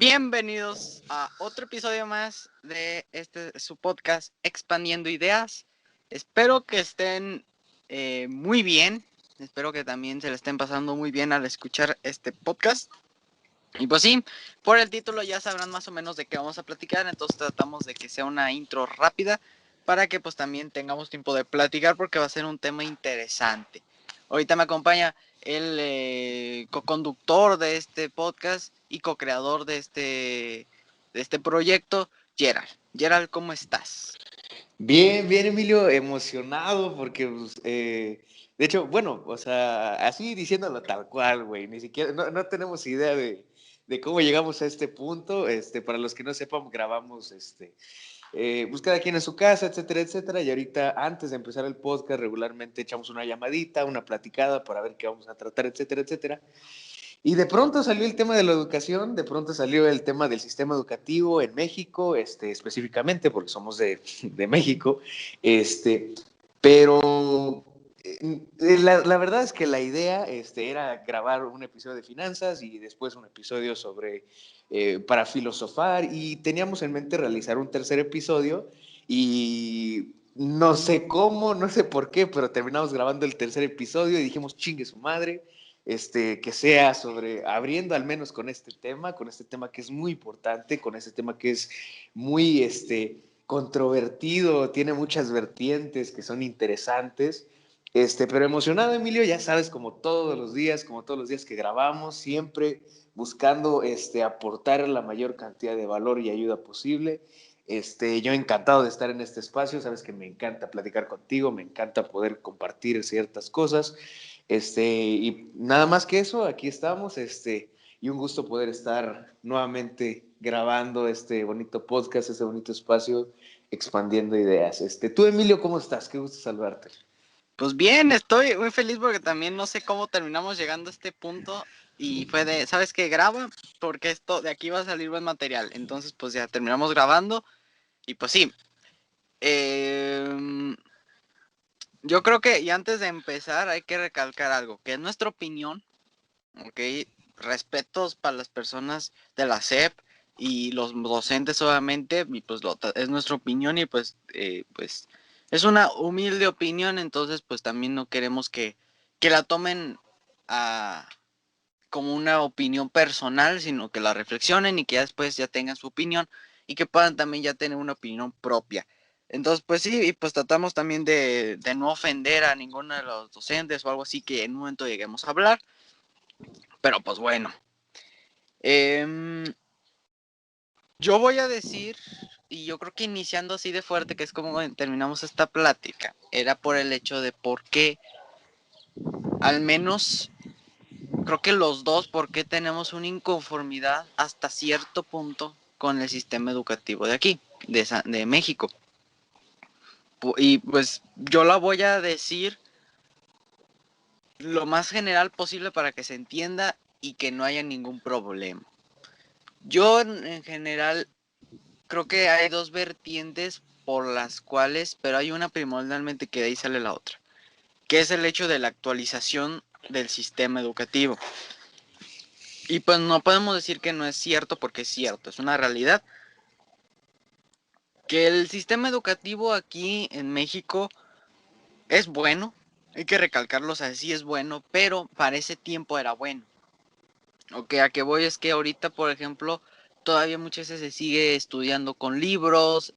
Bienvenidos a otro episodio más de su podcast Expandiendo Ideas. Espero que estén muy bien. Espero que también se le estén pasando muy bien al escuchar este podcast. Y pues sí, por el título ya sabrán más o menos de qué vamos a platicar. Entonces tratamos de que sea una intro rápida para que pues también tengamos tiempo de platicar porque va a ser un tema interesante. Ahorita me acompaña el co-conductor de este podcast y co-creador de este proyecto, Gerald. Gerald, ¿cómo estás? Bien, bien, Emilio, emocionado porque, pues, de hecho, bueno, o sea, así diciéndolo tal cual, güey, ni siquiera, no tenemos idea de cómo llegamos a este punto. Para los que no sepan, grabamos, pues cada quien en su casa, etcétera, etcétera, y ahorita, antes de empezar el podcast, regularmente echamos una llamadita, una platicada para ver qué vamos a tratar, etcétera, etcétera. Y de pronto salió el tema de la educación, de pronto salió el tema del sistema educativo en México, específicamente, porque somos de México, pero la verdad es que la idea era grabar un episodio de finanzas y después un episodio sobre, para filosofar, y teníamos en mente realizar un tercer episodio y no sé cómo, no sé por qué, pero terminamos grabando el tercer episodio y dijimos, chingue su madre, que sea sobre, abriendo al menos con este tema que es muy importante, con este tema que es muy controvertido, tiene muchas vertientes que son interesantes, pero emocionado, Emilio, ya sabes, como todos los días que grabamos, siempre buscando aportar la mayor cantidad de valor y ayuda posible. Yo encantado de estar en este espacio, sabes que me encanta platicar contigo, me encanta poder compartir ciertas cosas. Y nada más que eso, aquí estamos, y un gusto poder estar nuevamente grabando este bonito podcast, este bonito espacio, expandiendo ideas. Tú, Emilio, ¿cómo estás? Qué gusto saludarte. Pues bien, estoy muy feliz porque también no sé cómo terminamos llegando a este punto y fue de, ¿sabes qué? Graba porque esto de aquí va a salir buen material. Entonces pues ya terminamos grabando y pues sí. Eh, yo creo que y antes de empezar hay que recalcar algo, que es nuestra opinión, ¿ok? Respetos para las personas de la SEP y los docentes obviamente, y pues es nuestra opinión y pues es una humilde opinión, entonces pues también no queremos que la tomen a, como una opinión personal, sino que la reflexionen y que ya después ya tengan su opinión y que puedan también ya tener una opinión propia. Entonces, pues sí, y pues tratamos también de no ofender a ninguno de los docentes o algo así que en un momento lleguemos a hablar, pero pues bueno. Eh, yo voy a decir, y yo creo que iniciando así de fuerte, que es como terminamos esta plática, era por el hecho de por qué, al menos creo que los dos, por qué tenemos una inconformidad hasta cierto punto con el sistema educativo de aquí, de México. Y pues yo la voy a decir lo más general posible para que se entienda y que no haya ningún problema. Yo en general creo que hay dos vertientes por las cuales, pero hay una primordialmente que de ahí sale la otra, que es el hecho de la actualización del sistema educativo. Y pues no podemos decir que no es cierto porque es cierto, es una realidad. Que el sistema educativo aquí en México es bueno, hay que recalcarlo, o sea, sí es bueno, pero para ese tiempo era bueno. Ok, a qué voy es que ahorita, por ejemplo, todavía muchas veces se sigue estudiando con libros,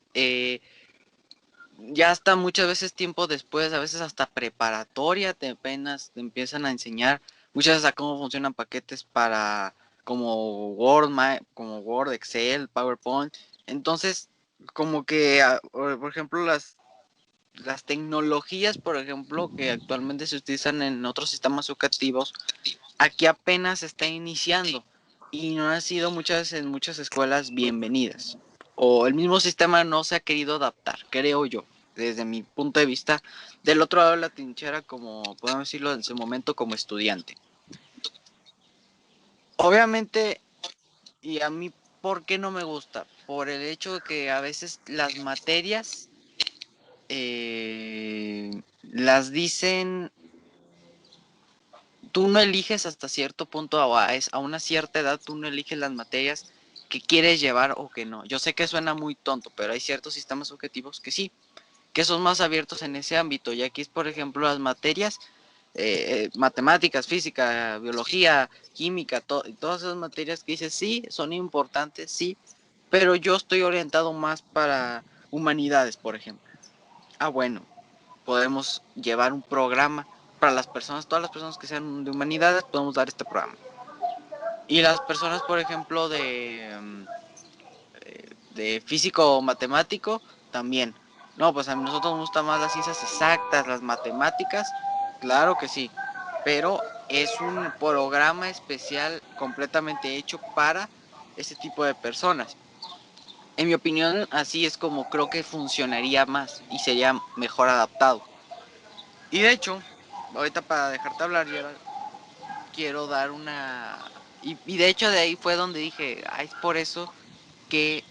ya hasta muchas veces tiempo después, a veces hasta preparatoria, te apenas te empiezan a enseñar muchas veces a cómo funcionan paquetes para como Word, Excel, PowerPoint. Entonces, como que, por ejemplo, las tecnologías, por ejemplo, que actualmente se utilizan en otros sistemas educativos, aquí apenas se está iniciando y no han sido muchas en muchas escuelas bienvenidas. O el mismo sistema no se ha querido adaptar, creo yo, desde mi punto de vista, del otro lado de la trinchera, como podemos decirlo en ese momento, como estudiante. Obviamente, y a mí, ¿por qué no me gusta? Por el hecho de que a veces las materias las dicen, tú no eliges hasta cierto punto, a una cierta edad, tú no eliges las materias que quieres llevar o que no. Yo sé que suena muy tonto, pero hay ciertos sistemas objetivos que sí, que son más abiertos en ese ámbito. Y aquí es, por ejemplo, las materias, matemáticas, física, biología, química, todas esas materias que dices, sí, son importantes, sí, pero yo estoy orientado más para humanidades, por ejemplo. Ah, bueno, podemos llevar un programa para las personas, todas las personas que sean de humanidades, podemos dar este programa. Y las personas, por ejemplo, de físico o matemático, también. No, pues a nosotros nos gustan más las ciencias exactas, las matemáticas, claro que sí, pero es un programa especial completamente hecho para ese tipo de personas. En mi opinión, así es como creo que funcionaría más y sería mejor adaptado. Y de hecho, ahorita para dejarte hablar, Gerald, quiero dar una... Y de hecho de ahí fue donde dije, es por eso que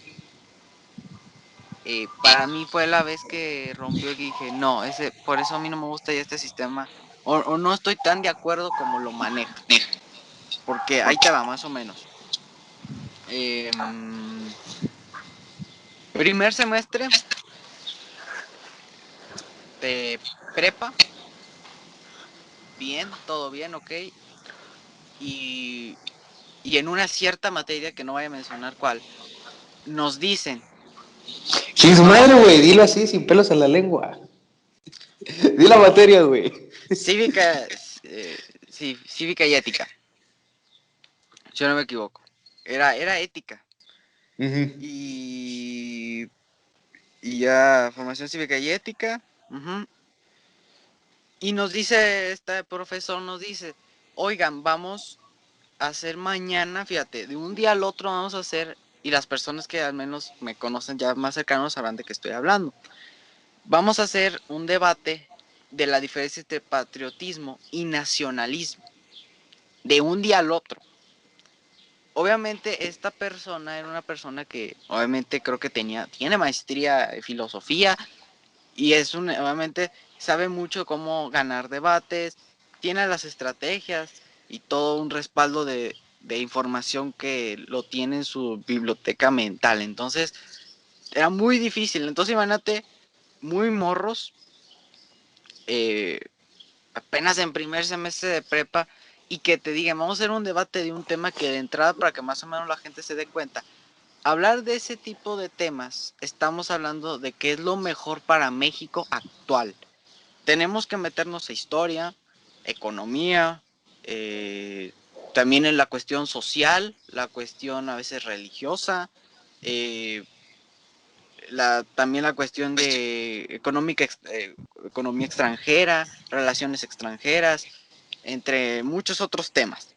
para mí fue la vez que rompió y dije, no, por eso a mí no me gusta ya este sistema, o no estoy tan de acuerdo como lo maneja, porque ahí te va más o menos. Eh, Primer semestre de prepa, bien, todo bien, ok, y, y en una cierta materia, que no voy a mencionar cuál, nos dicen, Chis no, madre, güey, dilo así, sin pelos en la lengua. Di la materia, güey. cívica, sí, cívica y ética, si yo no me equivoco, era ética. Ujú. Y ya formación cívica y ética. Uh-huh. Y nos dice, este profesor nos dice, oigan, vamos a hacer mañana, fíjate, de un día al otro vamos a hacer, y las personas que al menos me conocen ya más cercanos sabrán de qué estoy hablando. Vamos a hacer un debate de la diferencia entre patriotismo y nacionalismo, de un día al otro. Obviamente esta persona era una persona que obviamente creo que tiene maestría en filosofía, y obviamente sabe mucho cómo ganar debates, tiene las estrategias y todo un respaldo de información que lo tiene en su biblioteca mental. Entonces, era muy difícil. Entonces, imagínate, muy morros, eh, apenas en primer semestre de prepa, y que te digan, vamos a hacer un debate de un tema que de entrada, para que más o menos la gente se dé cuenta. Hablar de ese tipo de temas, estamos hablando de qué es lo mejor para México actual. Tenemos que meternos a historia, economía, también en la cuestión social, la cuestión a veces religiosa, eh, también la cuestión de economía extranjera, relaciones extranjeras, entre muchos otros temas.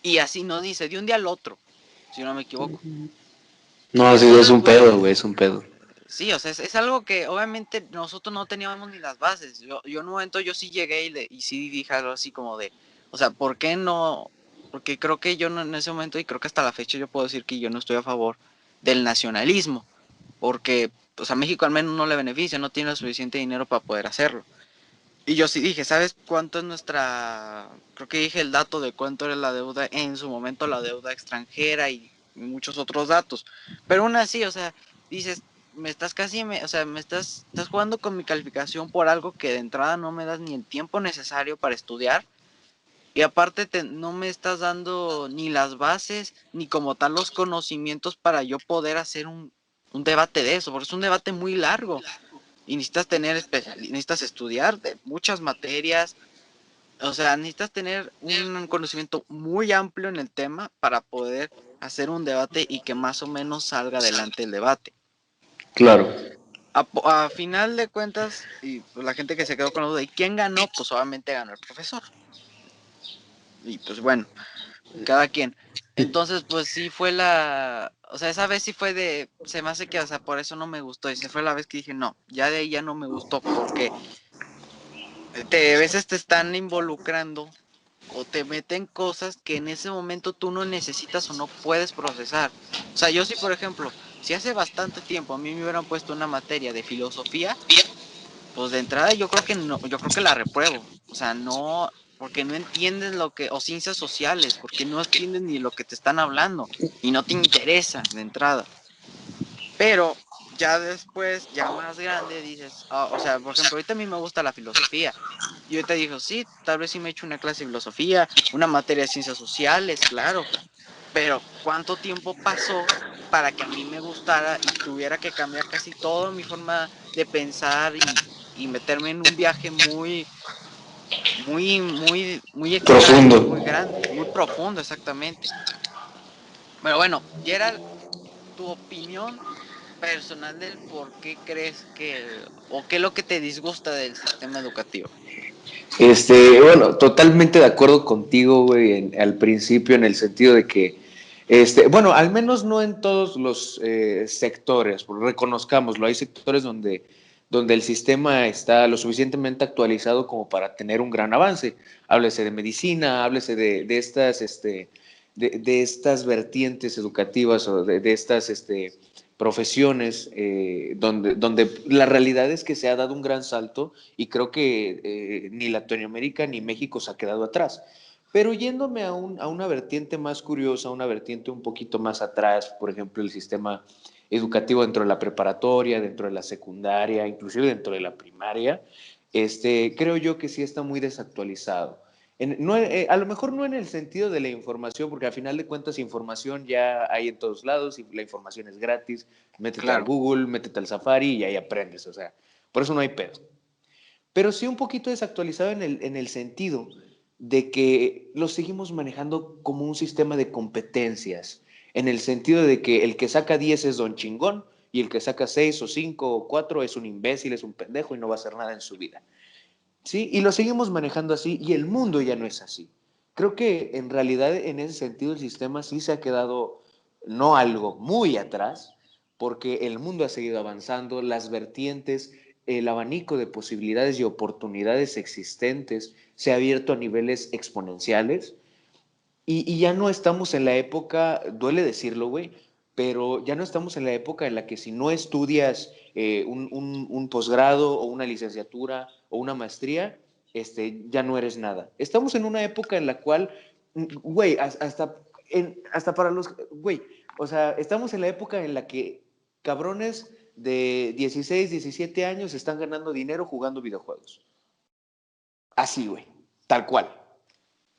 Y así nos dice, de un día al otro, si no me equivoco. No, sí, es Entonces, un pues, pedo, güey, es un pedo. sí, o sea, es algo que obviamente nosotros no teníamos ni las bases. Yo en un momento yo sí llegué y sí dije algo así como de, o sea, ¿por qué no? Porque creo que yo no, en ese momento, y creo que hasta la fecha yo puedo decir que yo no estoy a favor del nacionalismo, porque, o sea, México al menos no le beneficia, no tiene suficiente dinero para poder hacerlo. Y yo sí dije, ¿sabes cuánto es creo que dije el dato de cuánto era la deuda en su momento, la deuda extranjera y muchos otros datos? Pero aún así, o sea, dices, me estás o sea, estás jugando con mi calificación por algo que de entrada no me das ni el tiempo necesario para estudiar. Y aparte no me estás dando ni las bases, ni como tal los conocimientos para yo poder hacer un debate de eso, porque es un debate muy largo y necesitas necesitas estudiar de muchas materias, o sea, necesitas tener un conocimiento muy amplio en el tema para poder hacer un debate y que más o menos salga adelante el debate. Claro. A final de cuentas, y pues la gente que se quedó con la duda, ¿y quién ganó? Pues obviamente ganó el profesor. Y pues bueno, cada quien. Entonces, pues sí fue o sea, esa vez sí fue se me hace que, o sea, por eso no me gustó. Y se fue la vez que dije, no, ya de ahí ya no me gustó, porque a veces te están involucrando o te meten cosas que en ese momento tú no necesitas o no puedes procesar. O sea, yo sí, por ejemplo, si hace bastante tiempo a mí me hubieran puesto una materia de filosofía, pues de entrada yo creo que no, yo creo que la repruebo. O sea, no, porque no entiendes o ciencias sociales, porque no entiendes ni lo que te están hablando y no te interesa de entrada. Pero ya después, ya más grande, dices, o sea, por ejemplo, ahorita a mí me gusta la filosofía. Y ahorita digo, sí, tal vez sí me he hecho una clase de filosofía, una materia de ciencias sociales, claro. Pero ¿cuánto tiempo pasó para que a mí me gustara y tuviera que cambiar casi toda mi forma de pensar y meterme en un viaje muy extraño, Profundo. muy grande, muy profundo, exactamente? Pero bueno, Gerald, tu opinión personal del por qué crees o qué es lo que te disgusta del sistema educativo. Bueno, totalmente de acuerdo contigo, güey, al principio, en el sentido de que, bueno, al menos no en todos los sectores, reconozcámoslo, hay sectores donde el sistema está lo suficientemente actualizado como para tener un gran avance. Háblese de medicina, háblese de estas, de estas vertientes educativas o de estas, profesiones donde la realidad es que se ha dado un gran salto y creo que ni Latinoamérica ni México se ha quedado atrás. Pero yéndome a una vertiente más curiosa, una vertiente un poquito más atrás, por ejemplo, el sistema educativo dentro de la preparatoria, dentro de la secundaria, inclusive dentro de la primaria, creo yo que sí está muy desactualizado. No, a lo mejor no en el sentido de la información, porque al final de cuentas información ya hay en todos lados y la información es gratis. Métete al Claro, Google, métete al Safari y ahí aprendes, o sea, por eso no hay pedo. Pero sí un poquito desactualizado en el sentido de que lo seguimos manejando como un sistema de competencias, en el sentido de que el que saca 10 es don chingón y el que saca 6 o 5 o 4 es un imbécil, es un pendejo y no va a hacer nada en su vida. ¿Sí? Y lo seguimos manejando así y el mundo ya no es así. Creo que en realidad en ese sentido el sistema sí se ha quedado no algo muy atrás, porque el mundo ha seguido avanzando, las vertientes, el abanico de posibilidades y oportunidades existentes se ha abierto a niveles exponenciales y ya no estamos en la época, duele decirlo, güey, pero ya no estamos en la época en la que si no estudias un posgrado o una licenciatura o una maestría, ya no eres nada. Estamos en una época en la cual, güey, hasta para los, güey, o sea, estamos en la época en la que cabrones de 16, 17 años están ganando dinero jugando videojuegos. Así, güey, tal cual.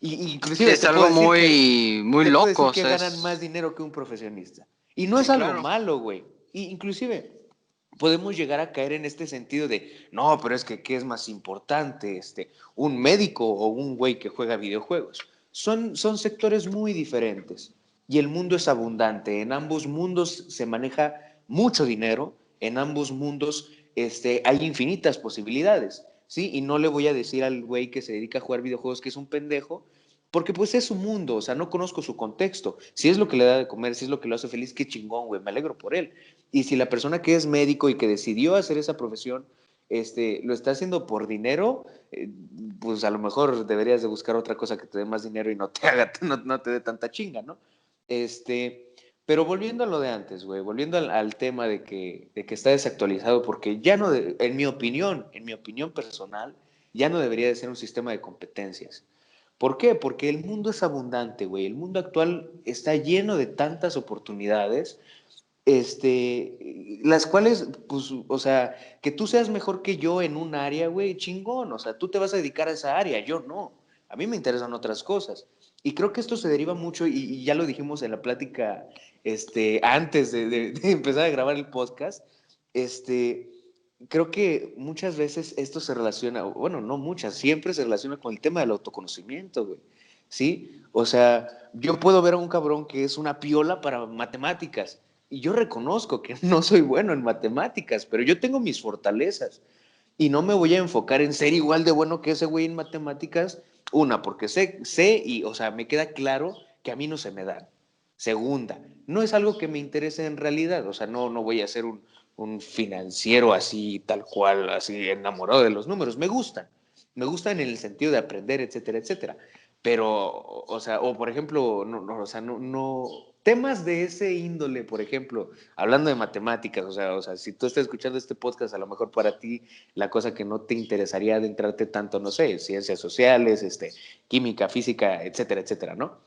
Y sí, inclusive es algo muy te puedo loco, decir o que sea, ganan más dinero que un profesionista. Y no es sí, algo claro. malo, güey. Y inclusive podemos llegar a caer en este sentido de, no, pero es que ¿qué es más importante? Un médico o un güey que juega videojuegos. Son sectores muy diferentes. Y el mundo es abundante. En ambos mundos se maneja mucho dinero. En ambos mundos hay infinitas posibilidades. ¿Sí? Y no le voy a decir al güey que se dedica a jugar videojuegos que es un pendejo, porque pues es su mundo, o sea, no conozco su contexto. Si es lo que le da de comer, si es lo que lo hace feliz, qué chingón, güey, me alegro por él. Y si la persona que es médico y que decidió hacer esa profesión, lo está haciendo por dinero, pues a lo mejor deberías de buscar otra cosa que te dé más dinero y no te haga, no te dé tanta chinga, ¿no? Pero volviendo a lo de antes, güey, volviendo al tema de que está desactualizado, porque ya no, en mi opinión personal, ya no debería de ser un sistema de competencias. ¿Por qué? Porque el mundo es abundante, güey. El mundo actual está lleno de tantas oportunidades, las cuales, pues, o sea, que tú seas mejor que yo en un área, güey, chingón. O sea, tú te vas a dedicar a esa área, yo no. A mí me interesan otras cosas. Y creo que esto se deriva mucho, y ya lo dijimos en la plática, antes de empezar a grabar el podcast, creo que muchas veces esto se relaciona, bueno, no muchas, siempre se relaciona con el tema del autoconocimiento, güey. ¿Sí? O sea, yo puedo ver a un cabrón que es una piola para matemáticas y yo reconozco que no soy bueno en matemáticas, pero yo tengo mis fortalezas y no me voy a enfocar en ser igual de bueno que ese güey en matemáticas. Una, porque sé y, o sea, me queda claro que a mí no se me dan. Segunda, no es algo que me interese en realidad, o sea, no voy a ser un financiero así, tal cual, así enamorado de los números. Me gustan en el sentido de aprender, etcétera, etcétera. Pero, o sea, o por ejemplo, o sea, Temas de ese índole, por ejemplo, hablando de matemáticas, o sea, si tú estás escuchando este podcast, a lo mejor para ti la cosa que no te interesaría adentrarte tanto, no sé, ciencias sociales, química, física, etcétera, etcétera, ¿no?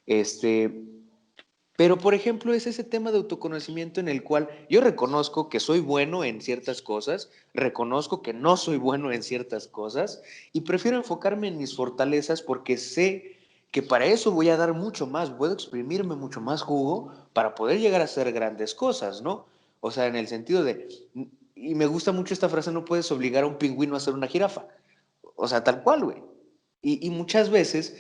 Este, pero, por ejemplo, es ese tema de autoconocimiento en el cual yo reconozco que soy bueno en ciertas cosas, reconozco que no soy bueno en ciertas cosas y prefiero enfocarme en mis fortalezas porque sé que para eso voy a dar mucho más, puedo exprimirme mucho más jugo para poder llegar a hacer grandes cosas, ¿no? O sea, en el sentido de, y me gusta mucho esta frase, no puedes obligar a un pingüino a ser una jirafa. O sea, tal cual, güey. Y muchas veces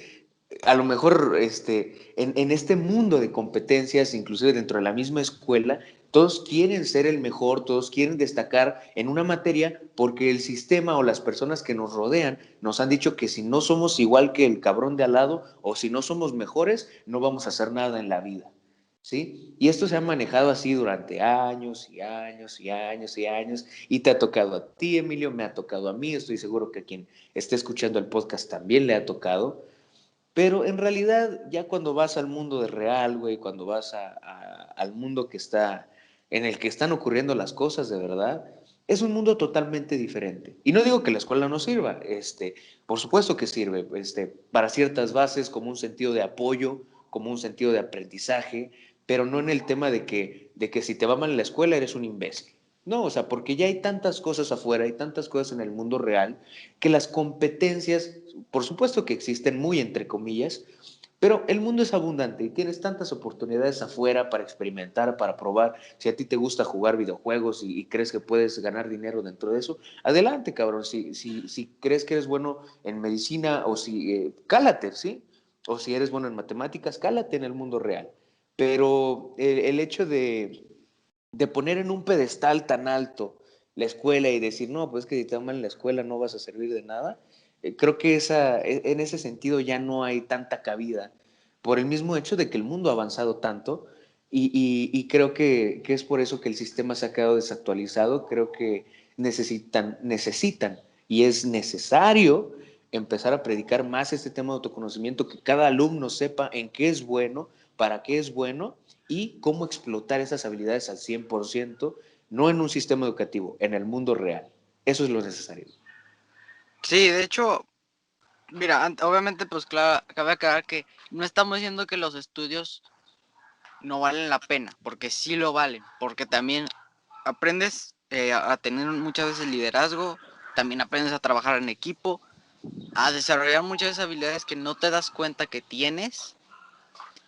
a lo mejor en este mundo de competencias, inclusive dentro de la misma escuela, todos quieren ser el mejor, todos quieren destacar en una materia porque el sistema o las personas que nos rodean nos han dicho que si no somos igual que el cabrón de al lado o si no somos mejores, no vamos a hacer nada en la vida. ¿Sí? Y esto se ha manejado así durante años y años y años y años. Y te ha tocado a ti, Emilio, me ha tocado a mí, estoy seguro que a quien esté escuchando el podcast también le ha tocado. Pero en realidad, ya cuando vas al mundo de real, güey, cuando vas al mundo que está, en el que están ocurriendo las cosas de verdad, es un mundo totalmente diferente. Y no digo que la escuela no sirva, por supuesto que sirve, para ciertas bases, como un sentido de apoyo, como un sentido de aprendizaje, pero no en el tema de que si te va mal en la escuela eres un imbécil. No, o sea, porque ya hay tantas cosas afuera, hay tantas cosas en el mundo real, que las competencias, por supuesto que existen muy entre comillas, pero el mundo es abundante y tienes tantas oportunidades afuera para experimentar, para probar. Si a ti te gusta jugar videojuegos y crees que puedes ganar dinero dentro de eso, adelante, cabrón. Si crees que eres bueno en medicina o si, cálate, ¿sí? O si eres bueno en matemáticas, cálate en el mundo real. Pero el hecho de poner en un pedestal tan alto la escuela y decir, no, pues que si te va mal en la escuela no vas a servir de nada, creo que en ese sentido ya no hay tanta cabida por el mismo hecho de que el mundo ha avanzado tanto y creo que es por eso que el sistema se ha quedado desactualizado, creo que necesitan y es necesario empezar a predicar más este tema de autoconocimiento, que cada alumno sepa en qué es bueno, para qué es bueno y cómo explotar esas habilidades al 100%, no en un sistema educativo, en el mundo real. Eso es lo necesario. Sí, de hecho, mira, obviamente pues claro, cabe aclarar que no estamos diciendo que los estudios no valen la pena, porque sí lo valen, porque también aprendes a tener muchas veces liderazgo, también aprendes a trabajar en equipo, a desarrollar muchas habilidades que no te das cuenta que tienes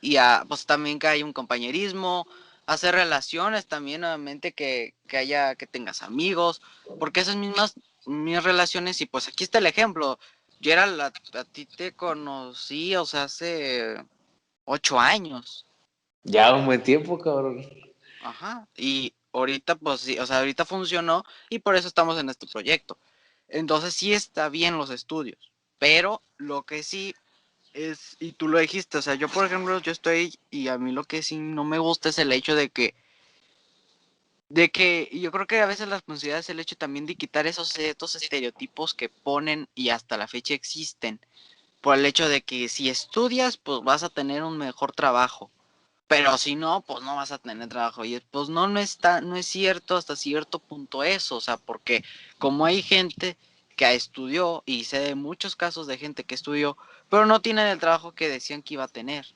y pues también que hay un compañerismo, hacer relaciones también, obviamente que tengas amigos, porque esas mis relaciones, y pues aquí está el ejemplo, a ti te conocí, o sea, hace 8 años, Ya un buen tiempo, cabrón. ajá, y ahorita pues sí, o sea, ahorita funcionó y por eso estamos en este proyecto. Entonces sí está bien los estudios, pero lo que sí y tú lo dijiste, o sea, yo por ejemplo, y a mí lo que sí no me gusta es el hecho y yo creo que a veces la responsabilidad es el hecho también de quitar estos estereotipos que ponen y hasta la fecha existen, por el hecho de que si estudias, pues vas a tener un mejor trabajo, pero si no, pues no vas a tener trabajo, y pues no es cierto hasta cierto punto eso, o sea, porque como hay gente que estudió, y sé de muchos casos de gente que estudió, pero no tienen el trabajo que decían que iba a tener.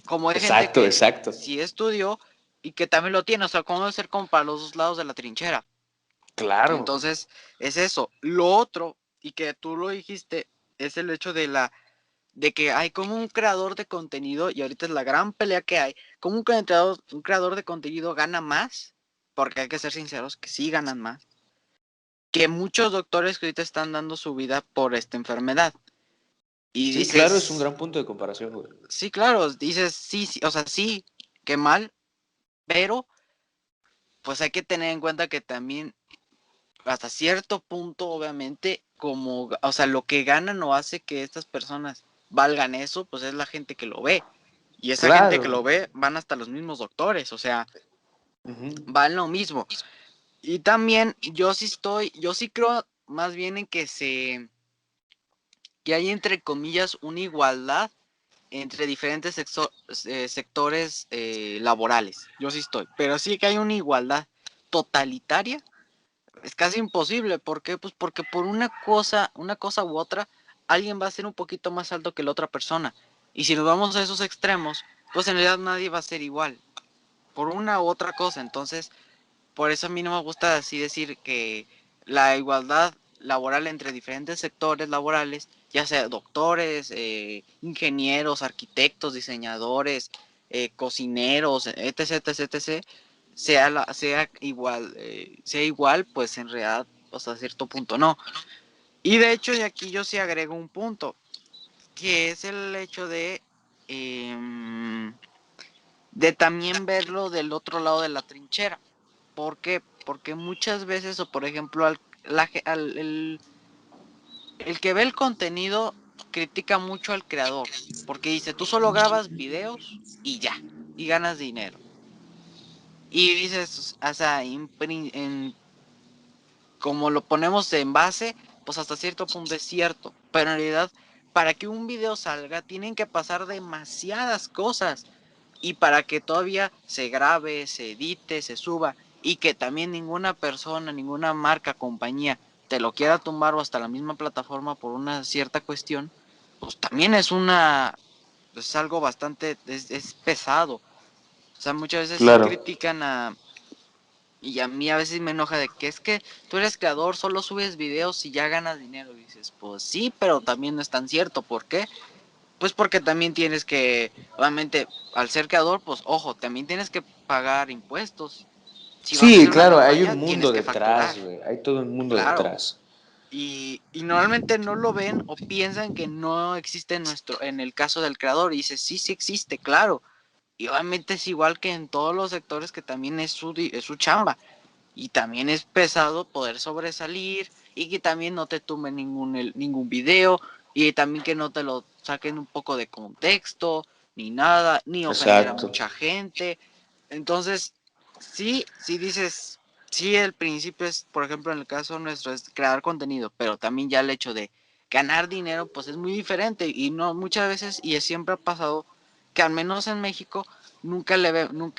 Como hay gente Exacto, que exacto. sí estudió y que también lo tiene, o sea, como debe ser como para los dos lados de la trinchera. Claro. Entonces, es eso. Lo otro, y que tú lo dijiste, es el hecho de que hay como un creador de contenido, y ahorita es la gran pelea que hay, como un creador de contenido gana más, porque hay que ser sinceros, que sí ganan más, que muchos doctores que ahorita están dando su vida por esta enfermedad. Y Sí, claro, es un dices, gran punto de comparación, güey. sí, claro, dices, sí, sí, o sea, sí, qué mal, pero pues hay que tener en cuenta que también hasta cierto punto, obviamente, o sea, lo que ganan o hace que estas personas valgan eso, pues es la gente que lo ve. Y esa gente que Claro. lo ve van hasta los mismos doctores, o sea, Ujú. van lo mismo. Y también yo sí creo más bien en que hay entre comillas una igualdad entre diferentes sectores laborales. Yo sí estoy. Pero sí que hay una igualdad totalitaria. Es casi imposible. ¿Por qué? Pues porque por una cosa u otra, alguien va a ser un poquito más alto que la otra persona. Y si nos vamos a esos extremos, pues en realidad nadie va a ser igual. Por una u otra cosa. Entonces, por eso a mí no me gusta así decir que la igualdad laboral entre diferentes sectores laborales, ya sea doctores, ingenieros, arquitectos, diseñadores, cocineros, etc, etc, etc, sea igual, pues en realidad, hasta cierto punto no. Y de hecho, de aquí yo sí agrego un punto, que es el hecho de también verlo del otro lado de la trinchera. ¿Por qué? Porque muchas veces, o por ejemplo, el que ve el contenido critica mucho al creador, porque dice, tú solo grabas videos y ya, y ganas dinero. Y dices, o sea, como lo ponemos en base, pues hasta cierto punto es cierto, pero en realidad, para que un video salga, tienen que pasar demasiadas cosas. Y para que todavía se grabe, se edite, se suba y que también ninguna persona, ninguna marca, compañía te lo quiera tumbar o hasta la misma plataforma por una cierta cuestión, pues también es algo bastante, es pesado. O sea, muchas veces sí Claro. critican y a mí a veces me enoja de que es que tú eres creador, solo subes videos y ya ganas dinero. Y dices, pues sí, pero también no es tan cierto. ¿Por qué? Pues porque también tienes que, obviamente, al ser creador, pues ojo, también tienes que pagar impuestos. Si vas a Sí, hacer una claro, hay campaña, un mundo tienes que facturar. detrás, güey. Hay todo un mundo Claro. detrás. Y normalmente no lo ven o piensan que no existe en el caso del creador. Y dices, sí, sí existe, claro. Y obviamente es igual que en todos los sectores que también es su chamba. Y también es pesado poder sobresalir y que también no te tumben ningún video y también que no te lo saquen un poco de contexto, ni nada, ni ofender a Exacto. mucha gente. Entonces, sí, sí dices, sí, el principio es, por ejemplo, en el caso nuestro, es crear contenido, pero también ya el hecho de ganar dinero, pues es muy diferente y no muchas veces, y siempre ha pasado que al menos en México, nunca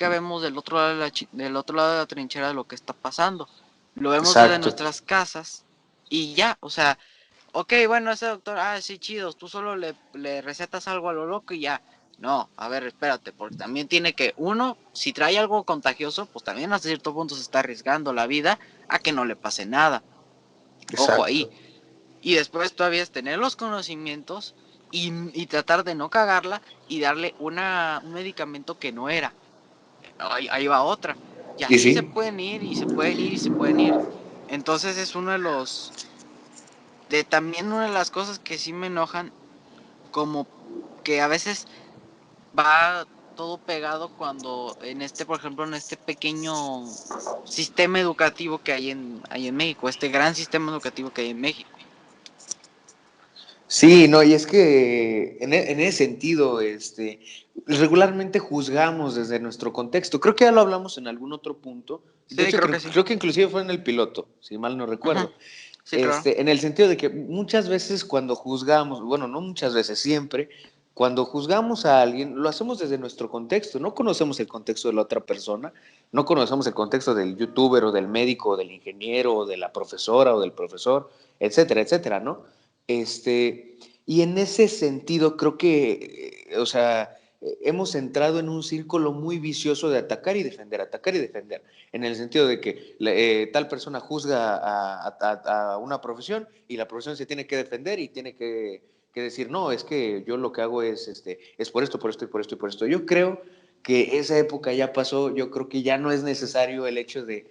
vemos del otro lado de la trinchera de lo que está pasando. Lo vemos desde Exacto. nuestras casas y ya, o sea, ok, bueno, ese doctor, sí, chido, tú solo le recetas algo a lo loco y ya. No, a ver, espérate, porque también tiene que, uno, si trae algo contagioso, pues también hasta cierto punto se está arriesgando la vida a que no le pase nada. Ojo ahí. Exacto. Y después todavía es tener los conocimientos y tratar de no cagarla y darle un medicamento que no era. Ahí va otra. Y Y así se sí. pueden ir y se pueden ir y se pueden ir. Entonces es también una de las cosas que sí me enojan, como que a veces va todo pegado cuando por ejemplo, en este pequeño sistema educativo que hay en México, este gran sistema educativo que hay en México. Sí, no, y es que en ese sentido, regularmente juzgamos desde nuestro contexto. Creo que ya lo hablamos en algún otro punto. De Sí, hecho, creo que sí. creo que inclusive fue en el piloto, si mal no Ujú. recuerdo. Sí, claro. En el sentido de que muchas veces cuando juzgamos, bueno, no muchas veces, siempre, cuando juzgamos a alguien, lo hacemos desde nuestro contexto. No conocemos el contexto de la otra persona, no conocemos el contexto del youtuber o del médico o del ingeniero o de la profesora o del profesor, etcétera, etcétera, ¿no? Y en ese sentido creo que, o sea, hemos entrado en un círculo muy vicioso de atacar y defender, en el sentido de que tal persona juzga a una profesión y la profesión se tiene que defender y tiene que decir, no, es que yo lo que hago es por esto, por esto y por esto y por esto. Yo creo que esa época ya pasó, yo creo que ya no es necesario el hecho de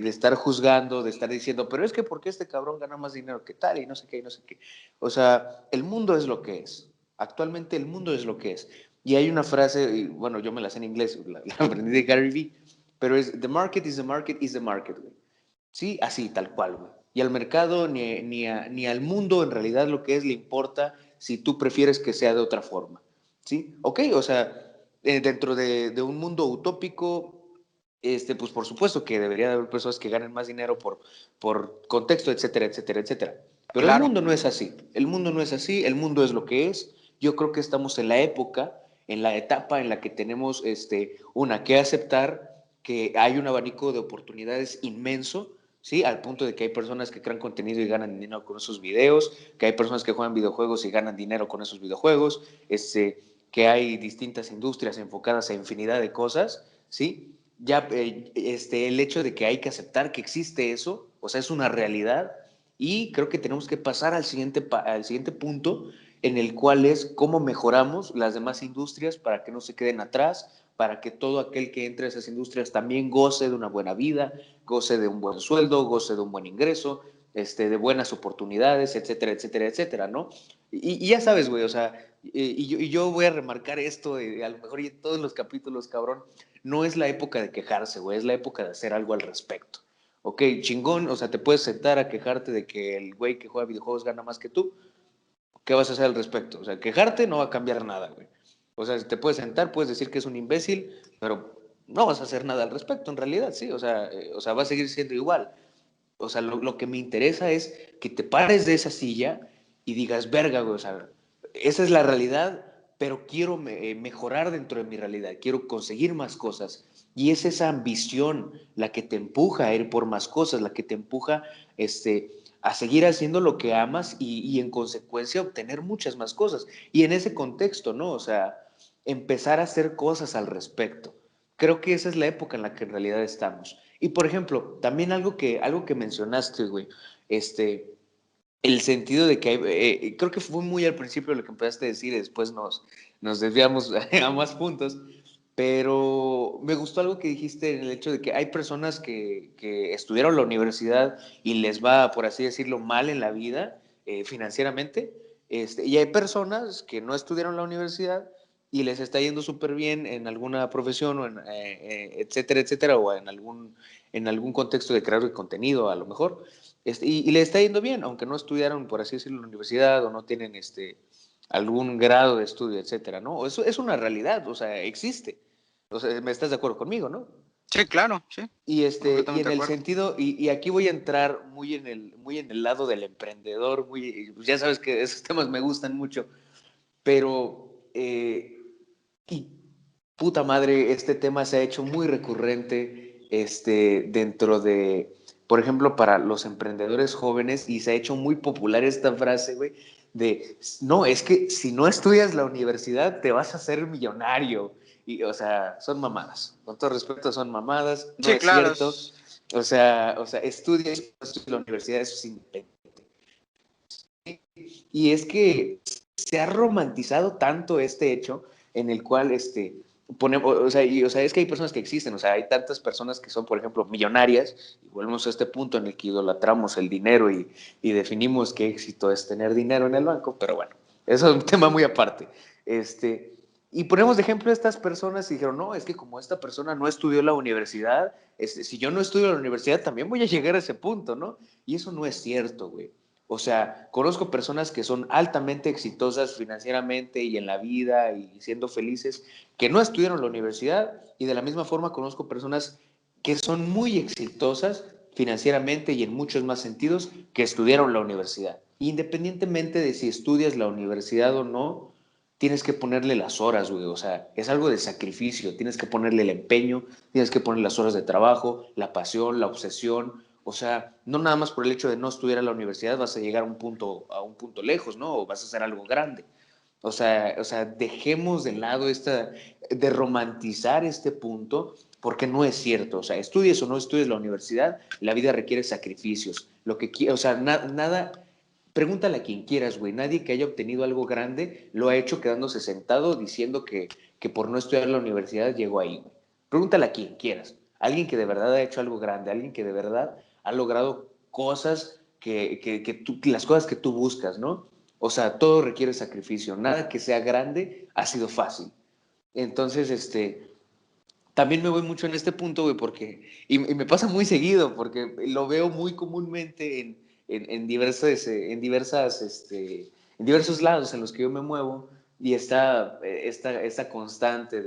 estar juzgando, de estar diciendo, pero es que ¿por qué este cabrón gana más dinero que tal? Y no sé qué, y no sé qué. O sea, el mundo es lo que es. Actualmente el mundo es lo que es. Y hay una frase, y bueno, yo me la sé en inglés, la aprendí de Gary Vee, pero es, the market is the market is the market, güey. Sí, así, tal cual, güey. Y al mercado ni al mundo en realidad lo que es le importa si tú prefieres que sea de otra forma. ¿Sí? Ok, o sea, dentro de un mundo utópico, pues por supuesto que debería de haber personas que ganen más dinero por contexto, etcétera, etcétera, etcétera. Pero el Claro. mundo no es así. El mundo no es así, el mundo es lo que es. yo creo que estamos en la época, en la etapa en la que tenemos que aceptar que hay un abanico de oportunidades inmenso, ¿sí? Al punto de que hay personas que crean contenido y ganan dinero con esos videos, que hay personas que juegan videojuegos y ganan dinero con esos videojuegos, que hay distintas industrias enfocadas a infinidad de cosas, ¿sí? Ya el hecho de que hay que aceptar que existe eso, o sea, es una realidad, y creo que tenemos que pasar al siguiente punto, en el cual es cómo mejoramos las demás industrias para que no se queden atrás, para que todo aquel que entre a esas industrias también goce de una buena vida, goce de un buen sueldo, goce de un buen ingreso, de buenas oportunidades, etcétera, etcétera, etcétera, ¿no? Y ya sabes, güey, o sea, y yo voy a remarcar esto, a lo mejor y en todos los capítulos, cabrón, no es la época de quejarse, güey, es la época de hacer algo al respecto. Ok, chingón, o sea, te puedes sentar a quejarte de que el güey que juega videojuegos gana más que tú. ¿Qué vas a hacer al respecto? O sea, quejarte no va a cambiar nada, güey. O sea, te puedes sentar, puedes decir que es un imbécil, pero no vas a hacer nada al respecto, en realidad, sí. O sea, va a seguir siendo igual. O sea, lo que me interesa es que te pares de esa silla y digas, verga, güey, o sea, esa es la realidad, pero quiero mejorar dentro de mi realidad, quiero conseguir más cosas. Y es esa ambición la que te empuja a ir por más cosas, la que te empuja a seguir haciendo lo que amas y en consecuencia obtener muchas más cosas. Y en ese contexto, ¿no? O sea, empezar a hacer cosas al respecto. Creo que esa es la época en la que en realidad estamos. Y por ejemplo, también algo que mencionaste, güey, este, el sentido de que hay, creo que fue muy al principio lo que empezaste a decir y después nos desviamos a más puntos, pero me gustó algo que dijiste en el hecho de que hay personas que estudiaron la universidad y les va, por así decirlo, mal en la vida financieramente, y hay personas que no estudiaron la universidad y les está yendo súper bien en alguna profesión o etcétera, etcétera, o en algún contexto de crear contenido a lo mejor, y le está yendo bien, aunque no estudiaron, por así decirlo, en la universidad o no tienen algún grado de estudio, etcétera, ¿no? Eso es una realidad, o sea, existe. O sea, ¿me estás de acuerdo conmigo, no? Sí, claro, sí, Y completamente en de el acuerdo. sentido, y aquí voy a entrar muy en el lado del emprendedor, pues ya sabes que esos temas me gustan mucho, pero, y puta madre, este tema se ha hecho muy recurrente dentro de, por ejemplo, para los emprendedores jóvenes, y se ha hecho muy popular esta frase, güey, de, no, es que si no estudias la universidad te vas a hacer millonario. Y, o sea, son mamadas. Con todo respeto, son mamadas. No Sí, es claro, cierto. O sea, estudias la universidad, eso es independiente. Y es que se ha romantizado tanto este hecho en el cual o sea, es que hay personas que existen, o sea, hay tantas personas que son, por ejemplo, millonarias, y volvemos a este punto en el que idolatramos el dinero y definimos qué éxito es tener dinero en el banco, pero bueno, eso es un tema muy aparte. Y ponemos de ejemplo a estas personas y dijeron, no, es que como esta persona no estudió la universidad, si yo no estudio la universidad también voy a llegar a ese punto, ¿no? Y eso no es cierto, güey. O sea, conozco personas que son altamente exitosas financieramente y en la vida y siendo felices, que no estudiaron la universidad, y de la misma forma conozco personas que son muy exitosas financieramente y en muchos más sentidos que estudiaron la universidad. Independientemente de si estudias la universidad o no, tienes que ponerle las horas, güey. O sea, es algo de sacrificio. Tienes que ponerle el empeño, tienes que poner las horas de trabajo, la pasión, la obsesión. O sea, no nada más por el hecho de no estudiar a la universidad vas a llegar a un punto lejos, ¿no? O vas a hacer algo grande. O sea, dejemos de lado de romantizar este punto, porque no es cierto. O sea, estudies o no estudies la universidad, la vida requiere sacrificios. O sea, nada, pregúntale a quien quieras, güey. Nadie que haya obtenido algo grande lo ha hecho quedándose sentado diciendo que por no estudiar la universidad llegó ahí, güey. Pregúntale a quien quieras. Alguien que de verdad ha hecho algo grande, alguien que de verdad ha logrado cosas las cosas que tú buscas, ¿no? O sea, todo requiere sacrificio. Nada que sea grande ha sido fácil. Entonces, también me voy mucho en este punto, güey, y me pasa muy seguido, porque lo veo muy comúnmente en diversos lados en los que yo me muevo, y está esta constante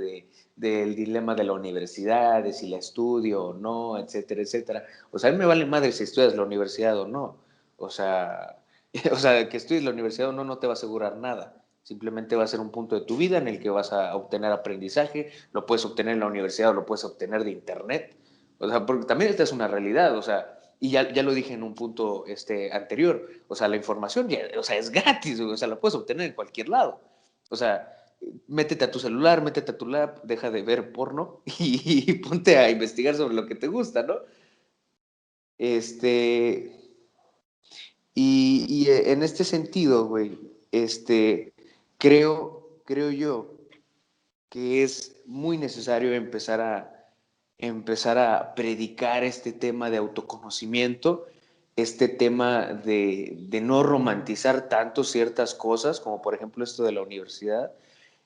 del dilema de la universidad, de si la estudio o no, etcétera, etcétera. O sea, a mí me vale madre si estudias la universidad o no. O sea, o sea, que estudies la universidad o no, no te va a asegurar nada. Simplemente va a ser un punto de tu vida en el que vas a obtener aprendizaje, lo puedes obtener en la universidad o lo puedes obtener de internet. O sea, porque también esta es una realidad, o sea, y ya lo dije en un punto anterior, o sea, la información ya, o sea, es gratis, o sea, la puedes obtener en cualquier lado. O sea, métete a tu celular, métete a tu lab, deja de ver porno y ponte a investigar sobre lo que te gusta, ¿no? Este, en este sentido, güey, creo yo que es muy necesario empezar a predicar este tema de autoconocimiento, este tema de no romantizar tanto ciertas cosas, como por ejemplo esto de la universidad,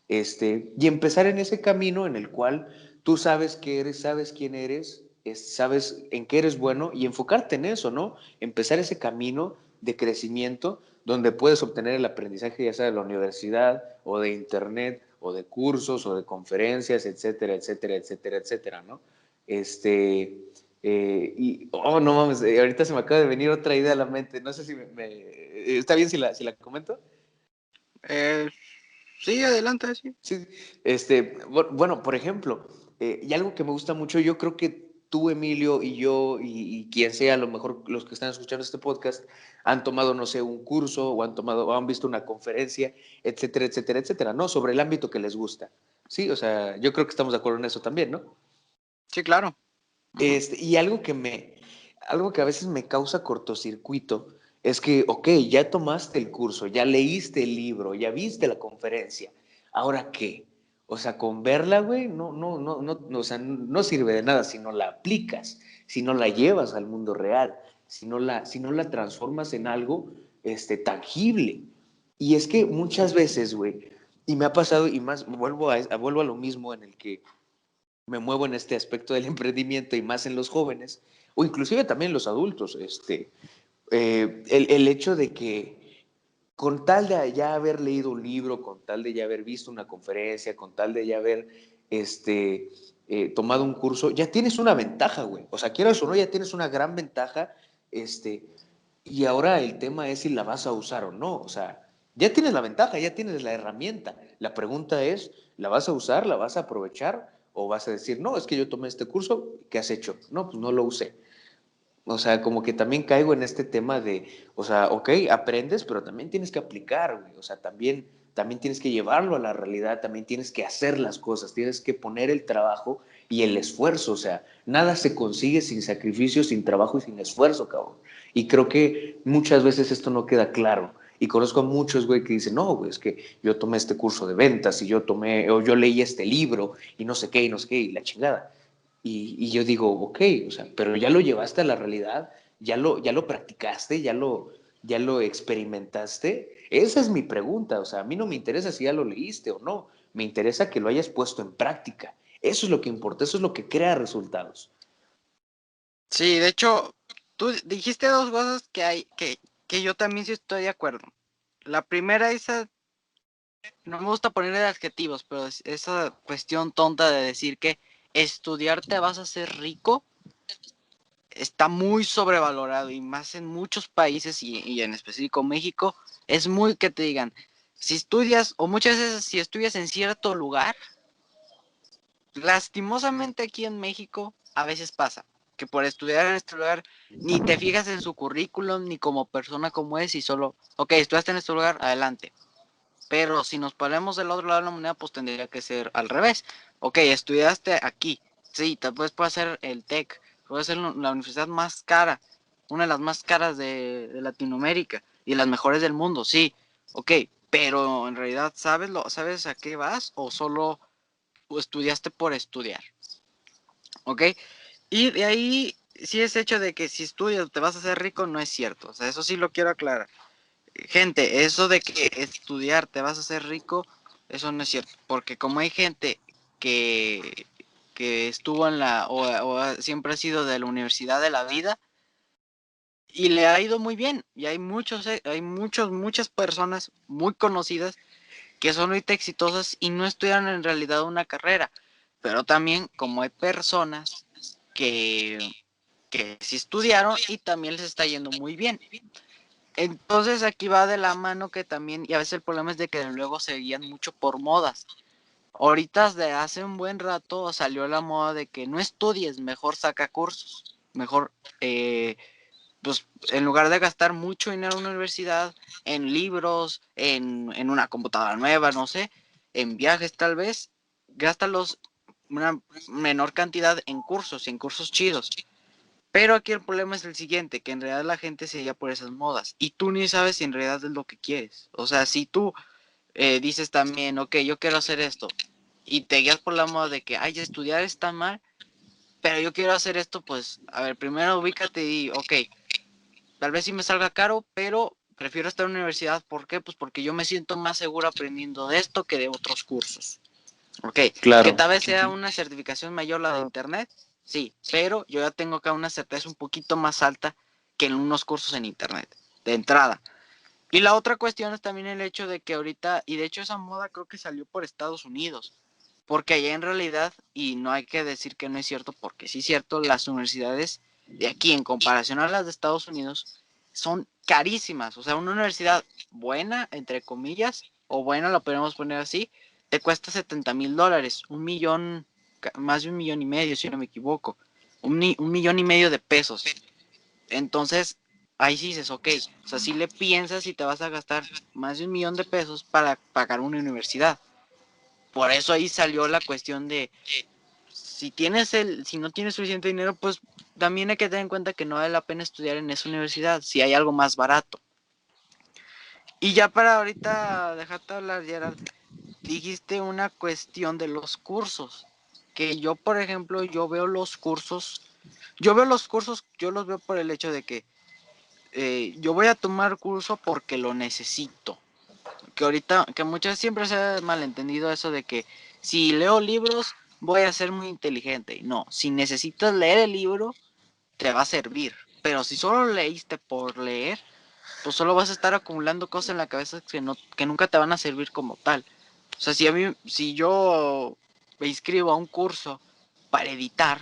y empezar en ese camino en el cual tú sabes qué eres, sabes quién eres, sabes en qué eres bueno y enfocarte en eso, ¿no? Empezar ese camino de crecimiento donde puedes obtener el aprendizaje ya sea de la universidad o de internet o de cursos o de conferencias, etcétera, etcétera, etcétera, etcétera, ¿no? Oh, no mames, ahorita se me acaba de venir otra idea a la mente, no sé si ¿está bien si la comento? Sí, adelante, sí. Sí, bueno, por ejemplo, y algo que me gusta mucho, yo creo que tú, Emilio, y yo, y quien sea, a lo mejor los que están escuchando este podcast, han tomado, no sé, un curso o han tomado, o han visto una conferencia, etcétera, etcétera, etcétera, ¿no? Sobre el ámbito que les gusta. Sí, o sea, yo creo que estamos de acuerdo en eso también, ¿no? Sí, claro. Ujú. Y algo que a veces me causa cortocircuito es que, ok, ya tomaste el curso, ya leíste el libro, ya viste la conferencia, ¿ahora qué? O sea, con verla, güey, o sea, no sirve de nada si no la aplicas, si no la llevas al mundo real, si no la transformas en algo, tangible. Y es que muchas veces, güey, y me ha pasado, y más, vuelvo a lo mismo en el que me muevo en este aspecto del emprendimiento y más en los jóvenes, o inclusive también los adultos, el hecho de que con tal de ya haber leído un libro, con tal de ya haber visto una conferencia, con tal de ya haber tomado un curso, ya tienes una ventaja, güey. O sea, quieras o no, ya tienes una gran ventaja, y ahora el tema es si la vas a usar o no. O sea, ya tienes la ventaja, ya tienes la herramienta. La pregunta es, ¿la vas a usar? ¿La vas a aprovechar? ¿O vas a decir, no, es que yo tomé este curso, ¿qué has hecho? No, pues no lo usé. O sea, como que también caigo en este tema de, o sea, ok, aprendes, pero también tienes que aplicar, güey. O sea, también tienes que llevarlo a la realidad, también tienes que hacer las cosas, tienes que poner el trabajo y el esfuerzo. O sea, nada se consigue sin sacrificio, sin trabajo y sin esfuerzo, cabrón. Y creo que muchas veces esto no queda claro. Y conozco a muchos, güey, que dicen, no, güey, es que yo tomé este curso de ventas y o yo leí este libro y no sé qué, y no sé qué, y la chingada. Y yo digo, ok, o sea, pero ya lo llevaste a la realidad, ya lo practicaste, ya lo experimentaste. Esa es mi pregunta, o sea, a mí no me interesa si ya lo leíste o no, me interesa que lo hayas puesto en práctica. Eso es lo que importa, eso es lo que crea resultados. Sí, de hecho, tú dijiste dos cosas que yo también sí estoy de acuerdo. La primera, no me gusta ponerle adjetivos, pero esa cuestión tonta de decir que estudiar te vas a hacer rico está muy sobrevalorado y más en muchos países y en específico México, es muy que te digan, si estudias, o muchas veces si estudias en cierto lugar, lastimosamente aquí en México a veces pasa que por estudiar en este lugar ni te fijas en su currículum ni como persona como es y solo, ok, estudiaste en este lugar, adelante. Pero si nos ponemos del otro lado de la moneda, pues tendría que ser al revés. Ok, estudiaste aquí, sí, tal vez puede ser el TEC, puede ser la universidad más cara, una de las más caras de Latinoamérica y de las mejores del mundo, sí, ok, pero en realidad sabes a qué vas o solo estudiaste por estudiar, ok. Y de ahí, sí es hecho de que si estudias te vas a hacer rico, no es cierto, o sea, eso sí lo quiero aclarar. Gente, eso de que estudiar te vas a hacer rico, eso no es cierto, porque como hay gente que, que estuvo en siempre ha sido de la universidad de la vida y le ha ido muy bien, y muchas personas muy conocidas que son ahorita exitosas y no estudian en realidad una carrera, pero también como hay personas que, que sí estudiaron y también les está yendo muy bien. Entonces aquí va de la mano que también, y a veces el problema es de que luego se guían mucho por modas. Ahorita de hace un buen rato salió la moda de que no estudies, mejor saca cursos. Mejor, pues en lugar de gastar mucho dinero en una universidad, en libros, en una computadora nueva, no sé, en viajes tal vez, gástalos una menor cantidad en cursos y en cursos chidos. Pero aquí el problema es el siguiente, que en realidad la gente se guía por esas modas y tú ni sabes si en realidad es lo que quieres. O sea, si tú dices también, ok, yo quiero hacer esto y te guías por la moda de que, ay, estudiar está mal, pero yo quiero hacer esto, pues, a ver, primero ubícate y, ok, tal vez sí me salga caro, pero prefiero estar en la universidad. ¿Por qué? Pues porque yo me siento más seguro aprendiendo de esto que de otros cursos. Ok, que Claro. tal vez sea una certificación mayor la de internet, sí, pero yo ya tengo acá una certeza un poquito más alta que en unos cursos en internet, de entrada. Y la otra cuestión es también el hecho de que ahorita, y de hecho esa moda creo que salió por Estados Unidos, porque allá en realidad, y no hay que decir que no es cierto, porque sí es cierto, las universidades de aquí en comparación a las de Estados Unidos son carísimas. O sea, una universidad buena, entre comillas, o buena, lo podemos poner así, te cuesta $70,000, 1 millón, más de 1,5 millones, si no me equivoco, 1,5 millones de pesos. Entonces, ahí sí dices, ok, o sea, si le piensas y te vas a gastar más de 1 millón de pesos para pagar una universidad. Por eso ahí salió la cuestión de, si no tienes suficiente dinero, pues también hay que tener en cuenta que no vale la pena estudiar en esa universidad, si hay algo más barato. Y ya para ahorita, dejarte hablar, Gerard, dijiste una cuestión de los cursos, que yo, por ejemplo, yo los veo por el hecho de que yo voy a tomar curso porque lo necesito. Que ahorita, que muchas siempre se ha malentendido eso de que si leo libros voy a ser muy inteligente. No, si necesitas leer el libro, te va a servir. Pero si solo leíste por leer, pues solo vas a estar acumulando cosas en la cabeza que nunca te van a servir como tal. O sea, si yo me inscribo a un curso para editar,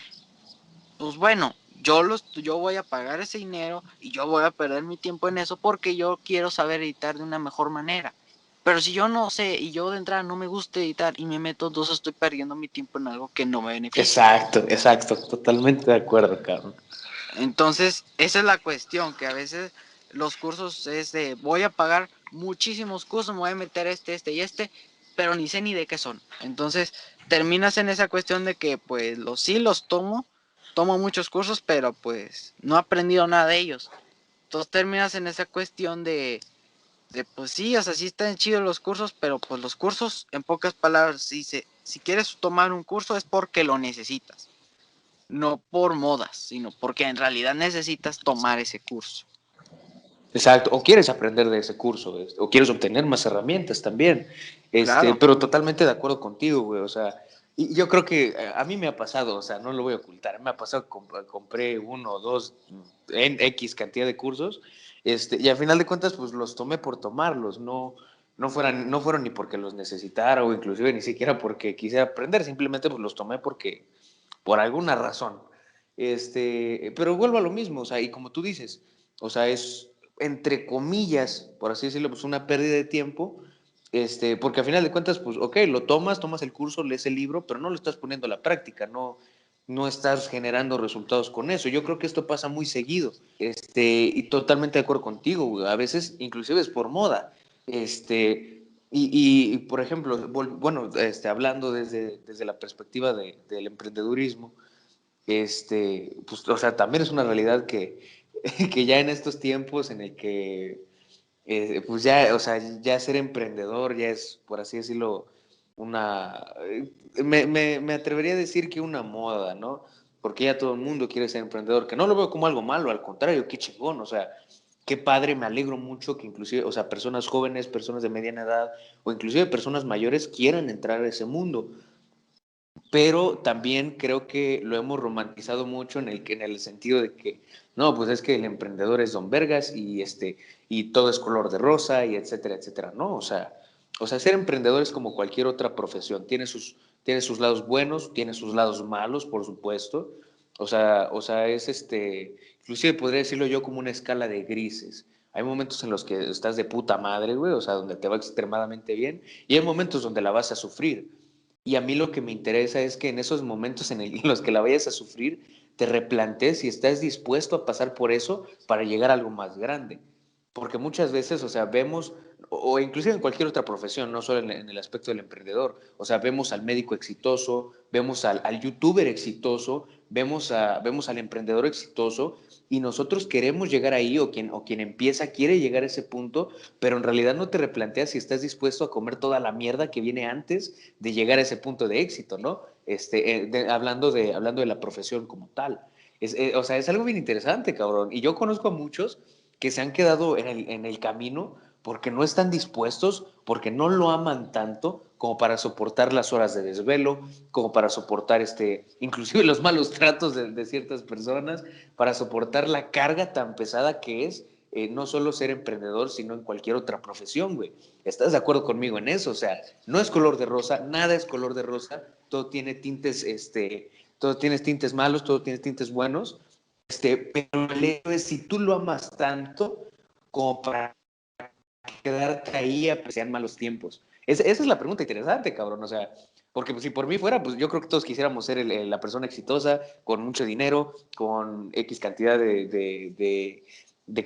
pues bueno, yo voy a pagar ese dinero y yo voy a perder mi tiempo en eso porque yo quiero saber editar de una mejor manera. Pero si yo no sé y yo de entrada no me gusta editar y me meto, entonces estoy perdiendo mi tiempo en algo que no me beneficia. Exacto, exacto, totalmente de acuerdo, cabrón. Entonces, esa es la cuestión, que a veces los cursos es de voy a pagar muchísimos cursos, me voy a meter este y este, pero ni sé ni de qué son. Entonces, terminas en esa cuestión de que pues sí los tomo muchos cursos, pero pues no he aprendido nada de ellos. Entonces terminas en esa cuestión de pues sí, o sea, sí están chidos los cursos, pero pues los cursos, en pocas palabras, si quieres tomar un curso es porque lo necesitas, no por modas, sino porque en realidad necesitas tomar ese curso. Exacto, o quieres aprender de ese curso, o quieres obtener más herramientas también, Claro, pero totalmente de acuerdo contigo, güey, o sea, y yo creo que a mí me ha pasado, o sea, no lo voy a ocultar, me ha pasado que compré uno o dos en X cantidad de cursos, y al final de cuentas, pues los tomé por tomarlos, no fueron ni porque los necesitara o inclusive ni siquiera porque quisiera aprender, simplemente pues los tomé por alguna razón, pero vuelvo a lo mismo, o sea, y como tú dices, o sea, es entre comillas, por así decirlo, pues una pérdida de tiempo, porque al final de cuentas, pues, ok, tomas el curso, lees el libro, pero no lo estás poniendo a la práctica, no estás generando resultados con eso. Yo creo que esto pasa muy seguido, y totalmente de acuerdo contigo, a veces inclusive es por moda, por ejemplo, bueno, hablando desde la perspectiva del emprendedurismo, pues, o sea, también es una realidad que ya en estos tiempos en el que, pues ya, o sea, ya ser emprendedor ya es, por así decirlo, me atrevería a decir que una moda, ¿no? Porque ya todo el mundo quiere ser emprendedor, que no lo veo como algo malo, al contrario, qué chingón, o sea, qué padre, me alegro mucho que inclusive, o sea, personas jóvenes, personas de mediana edad o inclusive personas mayores quieran entrar a ese mundo, pero también creo que lo hemos romantizado mucho en el sentido de que, no, pues es que el emprendedor es don Vergas y todo es color de rosa y etcétera, etcétera. No, o sea, ser emprendedor es como cualquier otra profesión. Tiene sus lados buenos, tiene sus lados malos, por supuesto. O sea, es inclusive podría decirlo yo como una escala de grises. Hay momentos en los que estás de puta madre, güey, o sea, donde te va extremadamente bien, y hay momentos donde la vas a sufrir. Y a mí lo que me interesa es que en esos momentos en los que la vayas a sufrir, te replantees si estás dispuesto a pasar por eso para llegar a algo más grande. Porque muchas veces, o sea, vemos, o inclusive en cualquier otra profesión, no solo en el aspecto del emprendedor, o sea, vemos al médico exitoso, vemos al youtuber exitoso, vemos al emprendedor exitoso, y nosotros queremos llegar ahí, o quien empieza quiere llegar a ese punto, pero en realidad no te replanteas si estás dispuesto a comer toda la mierda que viene antes de llegar a ese punto de éxito, ¿no? Hablando de la profesión como tal. O sea, es algo bien interesante, cabrón. Y yo conozco a muchos que se han quedado en el camino porque no están dispuestos, porque no lo aman tanto como para soportar las horas de desvelo, como para soportar inclusive los malos tratos de ciertas personas, para soportar la carga tan pesada que es no solo ser emprendedor, sino en cualquier otra profesión, güey. ¿Estás de acuerdo conmigo en eso? O sea, no es color de rosa, nada es color de rosa, todo tiene tintes, todo tiene tintes malos, todo tiene tintes buenos, pero el hecho es si tú lo amas tanto como para quedarte ahí a pesar malos tiempos. Esa es la pregunta interesante, cabrón. O sea, porque pues, si por mí fuera, pues yo creo que todos quisiéramos ser la persona exitosa, con mucho dinero, con X cantidad de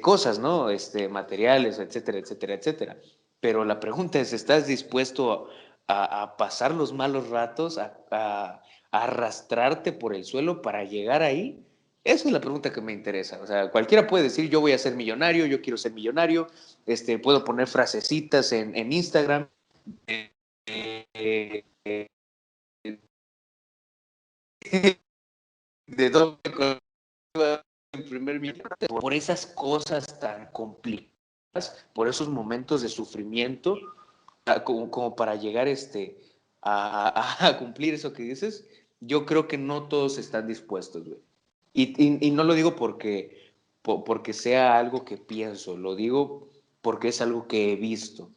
cosas, ¿no? Materiales, etcétera, etcétera, etcétera. Pero la pregunta es, ¿estás dispuesto a pasar los malos ratos, a arrastrarte por el suelo para llegar ahí? Esa es la pregunta que me interesa. O sea, cualquiera puede decir, yo voy a ser millonario, yo quiero ser millonario, puedo poner frasecitas en Instagram, eh, eh, de todo el primer millón, por esas cosas tan complicadas, por esos momentos de sufrimiento, como para llegar a cumplir eso que dices, yo creo que no todos están dispuestos, güey. Y no lo digo porque sea algo que pienso, lo digo porque es algo que he visto.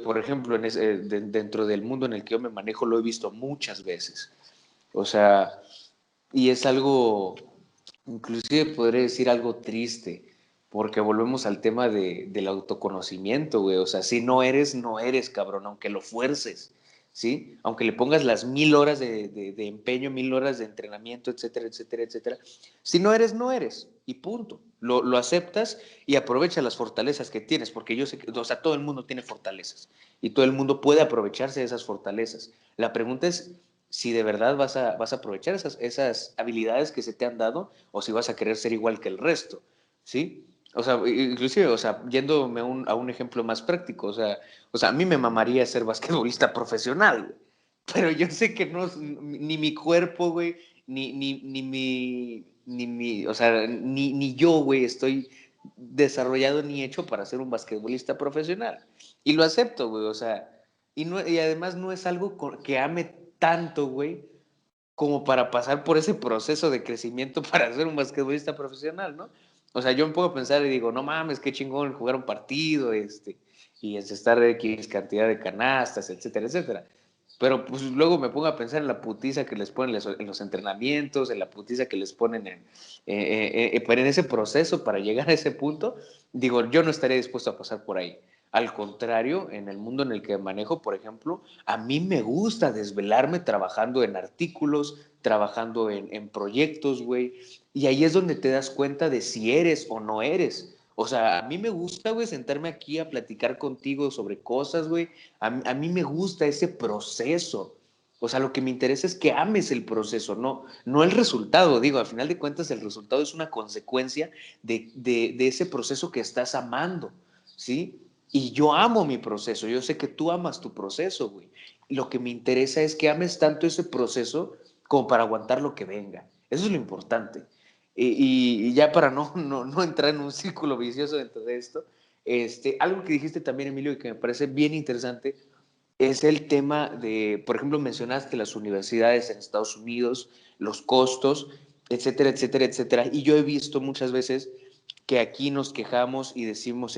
Por ejemplo, dentro del mundo en el que yo me manejo, lo he visto muchas veces. O sea, y es algo, inclusive podría decir algo triste, porque volvemos al tema del autoconocimiento, güey. O sea, si no eres, no eres, cabrón, aunque lo fuerces, ¿sí? Aunque le pongas las 1000 horas de empeño, 1000 horas de entrenamiento, etcétera, etcétera, etcétera. Si no eres, no eres, y punto. Lo aceptas y aprovecha las fortalezas que tienes, porque yo sé que, o sea, todo el mundo tiene fortalezas y todo el mundo puede aprovecharse de esas fortalezas. La pregunta es si de verdad vas a aprovechar esas habilidades que se te han dado o si vas a querer ser igual que el resto, ¿sí? O sea, inclusive, o sea, yéndome a un ejemplo más práctico, o sea, a mí me mamaría ser basquetbolista profesional, güey, pero yo sé que no, ni mi cuerpo, güey, o sea, ni yo, güey, estoy desarrollado ni hecho para ser un basquetbolista profesional. Y lo acepto, güey, o sea, y además no es algo que ame tanto, güey, como para pasar por ese proceso de crecimiento para ser un basquetbolista profesional, ¿no? O sea, yo me pongo a pensar y digo, no mames, qué chingón jugar un partido, y encestar X cantidad de canastas, etcétera, etcétera. Pero pues luego me pongo a pensar en la putiza que les ponen en los entrenamientos, en la putiza que les ponen en ese proceso para llegar a ese punto. Digo, yo no estaría dispuesto a pasar por ahí. Al contrario, en el mundo en el que manejo, por ejemplo, a mí me gusta desvelarme trabajando en artículos, trabajando en proyectos, güey. Y ahí es donde te das cuenta de si eres o no eres. O sea, a mí me gusta, güey, sentarme aquí a platicar contigo sobre cosas, güey. A mí me gusta ese proceso. O sea, lo que me interesa es que ames el proceso, no el resultado. Digo, al final de cuentas, el resultado es una consecuencia de ese proceso que estás amando, ¿sí? Y yo amo mi proceso, yo sé que tú amas tu proceso, güey. Lo que me interesa es que ames tanto ese proceso como para aguantar lo que venga. Eso es lo importante. Y ya para no entrar en un círculo vicioso dentro de esto, algo que dijiste también, Emilio, y que me parece bien interesante, es el tema de, por ejemplo, mencionaste las universidades en Estados Unidos, los costos, etcétera, etcétera, etcétera. Y yo he visto muchas veces que aquí nos quejamos y decimos,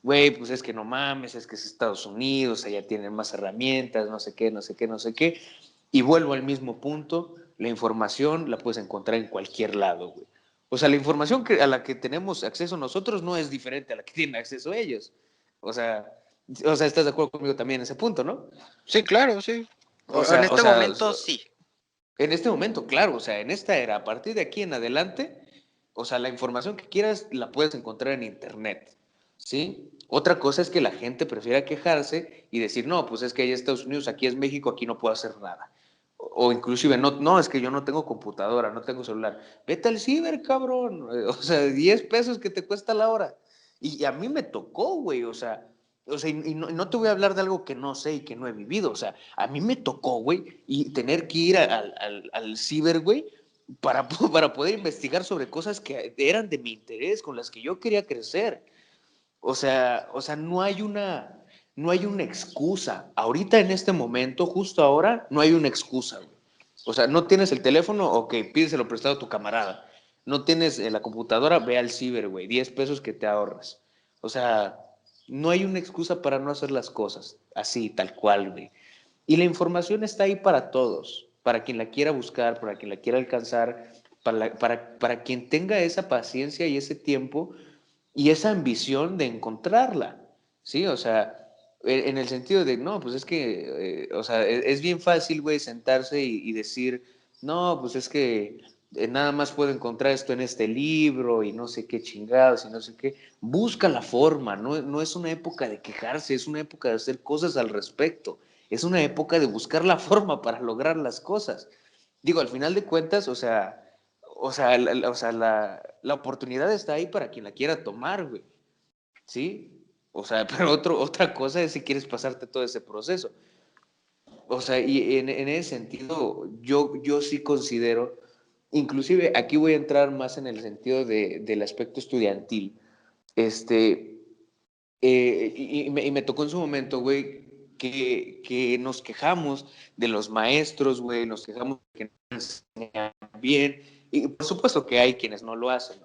güey, pues es que no mames, es que es Estados Unidos, allá tienen más herramientas, no sé qué, no sé qué, no sé qué. Y vuelvo al mismo punto, la información la puedes encontrar en cualquier lado, güey. O sea, la información a la que tenemos acceso nosotros no es diferente a la que tienen acceso ellos. O sea, estás de acuerdo conmigo también en ese punto, ¿no? Sí, claro, sí. O En sea, o este sea, momento sí. en este momento, claro, o sea, en esta era, a partir de aquí en adelante, o sea, la información que quieras la puedes encontrar en internet, ¿sí? Otra cosa es que la gente prefiera quejarse y decir, no, pues es que allá en Estados Unidos, aquí es México, aquí no puedo hacer nada. O inclusive, no, no, es que yo no tengo computadora, no tengo celular. Vete al ciber, cabrón. O sea, 10 pesos que te cuesta la hora. Y a mí me tocó, güey, y no te voy a hablar de algo que no sé y que no he vivido. O sea, a mí me tocó, güey, y tener que ir al ciber, güey, para poder investigar sobre cosas que eran de mi interés, con las que yo quería crecer. No hay una excusa. Ahorita en este momento, justo ahora, no hay una excusa, güey. O sea, no tienes el teléfono, ok, pídeselo prestado a tu camarada. No tienes la computadora, ve al ciber, güey, 10 pesos que te ahorras. O sea, no hay una excusa para no hacer las cosas, así, tal cual, güey. Y la información está ahí para todos, para quien la quiera buscar, para quien la quiera alcanzar, para quien tenga esa paciencia y ese tiempo y esa ambición de encontrarla, ¿sí? O sea, en el sentido de, no, pues es que, o sea, es bien fácil, güey, sentarse y decir, no, pues es que nada más puedo encontrar esto en este libro y no sé qué chingados y no sé qué. Busca la forma, no es una época de quejarse, es una época de hacer cosas al respecto, es una época de buscar la forma para lograr las cosas. Digo, al final de cuentas, la oportunidad está ahí para quien la quiera tomar, güey. ¿Sí? O sea, pero otra cosa es si quieres pasarte todo ese proceso. O sea, y en ese sentido, yo sí considero, inclusive aquí voy a entrar más en el sentido del aspecto estudiantil. Este, y me tocó en su momento, güey, que nos quejamos de los maestros, güey, nos quejamos de que no nos enseñan bien. Y por supuesto que hay quienes no lo hacen,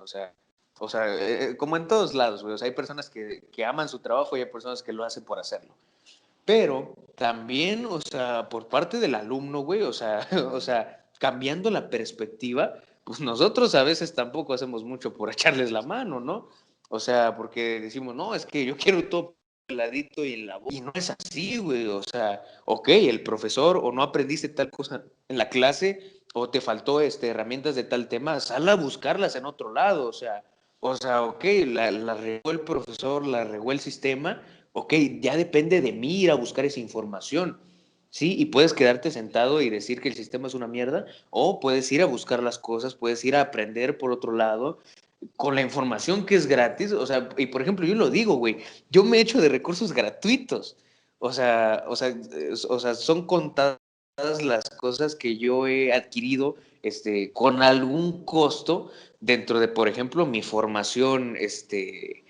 como en todos lados, güey. O sea, hay personas que aman su trabajo y hay personas que lo hacen por hacerlo. Pero también, o sea, por parte del alumno, güey, cambiando la perspectiva, pues nosotros a veces tampoco hacemos mucho por echarles la mano, ¿no? O sea, porque decimos, no, es que yo quiero todo peladito y en la boca. Y no es así, güey. O sea, ok, el profesor o no aprendiste tal cosa en la clase o te faltó herramientas de tal tema, sal a buscarlas en otro lado. Ok, la regó el profesor, la regó el sistema, ok, ya depende de mí ir a buscar esa información, ¿sí? Y puedes quedarte sentado y decir que el sistema es una mierda, o puedes ir a buscar las cosas, puedes ir a aprender por otro lado, con la información que es gratis, o sea, y por ejemplo, yo lo digo, güey, yo me echo de recursos gratuitos, son contadas las cosas que yo he adquirido, con algún costo dentro de, por ejemplo, mi formación, de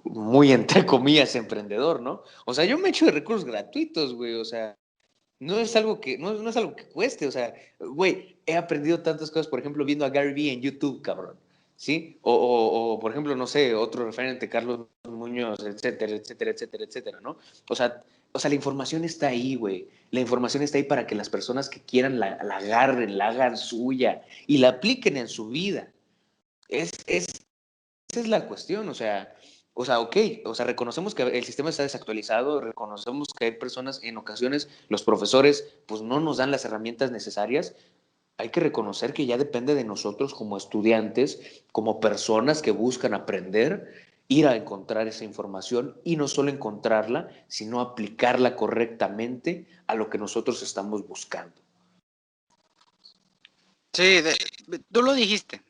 muy entre comillas emprendedor, ¿no? O sea, yo me echo de recursos gratuitos, güey, o sea, no es algo que cueste, o sea, güey, he aprendido tantas cosas, por ejemplo, viendo a Gary Vee en YouTube, cabrón, ¿sí? Por ejemplo, no sé, otro referente, Carlos Muñoz, etcétera, etcétera, etcétera, etcétera, ¿no? O sea, la información está ahí, güey. La información está ahí para que las personas que quieran la agarren, la hagan suya y la apliquen en su vida. Esa es la cuestión, ok, o sea, reconocemos que el sistema está desactualizado, reconocemos que hay personas, en ocasiones, los profesores, pues no nos dan las herramientas necesarias. Hay que reconocer que ya depende de nosotros como estudiantes, como personas que buscan aprender, ir a encontrar esa información y no solo encontrarla, sino aplicarla correctamente a lo que nosotros estamos buscando. Sí, tú lo dijiste.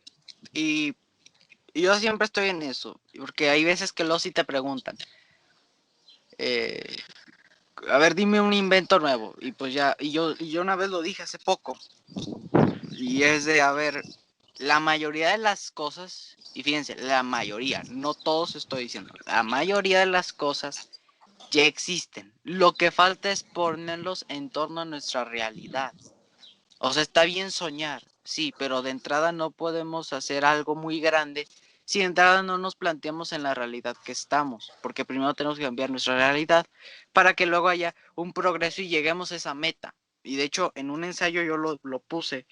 Y yo siempre estoy en eso. Porque hay veces que los sí te preguntan. A ver, dime un invento nuevo. Y pues ya, y yo una vez lo dije hace poco. Y es de, a ver, la mayoría de las cosas, y fíjense, la mayoría, no todos estoy diciendo, la mayoría de las cosas ya existen. Lo que falta es ponerlos en torno a nuestra realidad. O sea, está bien soñar, sí, pero de entrada no podemos hacer algo muy grande si de entrada no nos planteamos en la realidad que estamos, porque primero tenemos que cambiar nuestra realidad para que luego haya un progreso y lleguemos a esa meta. Y de hecho, en un ensayo yo lo puse,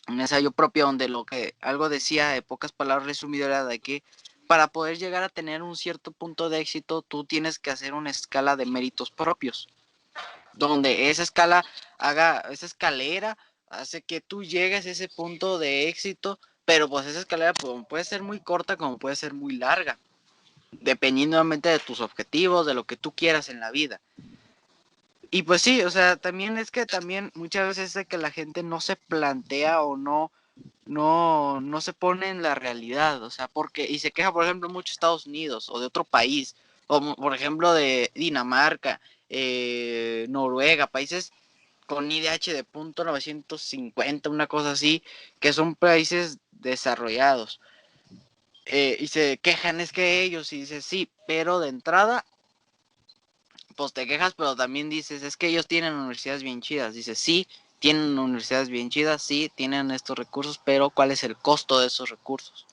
un ensayo propio donde lo que algo decía, en pocas palabras resumido, era de que para poder llegar a tener un cierto punto de éxito, tú tienes que hacer una escala de méritos propios, donde esa escalera hace que tú llegues a ese punto de éxito, pero pues esa escalera puede ser muy corta como puede ser muy larga, dependiendo de tus objetivos, de lo que tú quieras en la vida. Y pues sí, o sea, también es que también muchas veces es que la gente no se plantea o no se pone en la realidad, o sea, porque, y se queja, por ejemplo, mucho Estados Unidos o de otro país, o por ejemplo de Dinamarca, Noruega, países con IDH de .950, una cosa así, que son países desarrollados. Y se quejan, es que ellos, y dice, sí, pero de entrada pues te quejas, pero también dices, es que ellos tienen universidades bien chidas. Dices, sí, tienen universidades bien chidas, sí, tienen estos recursos, pero ¿cuál es el costo de esos recursos?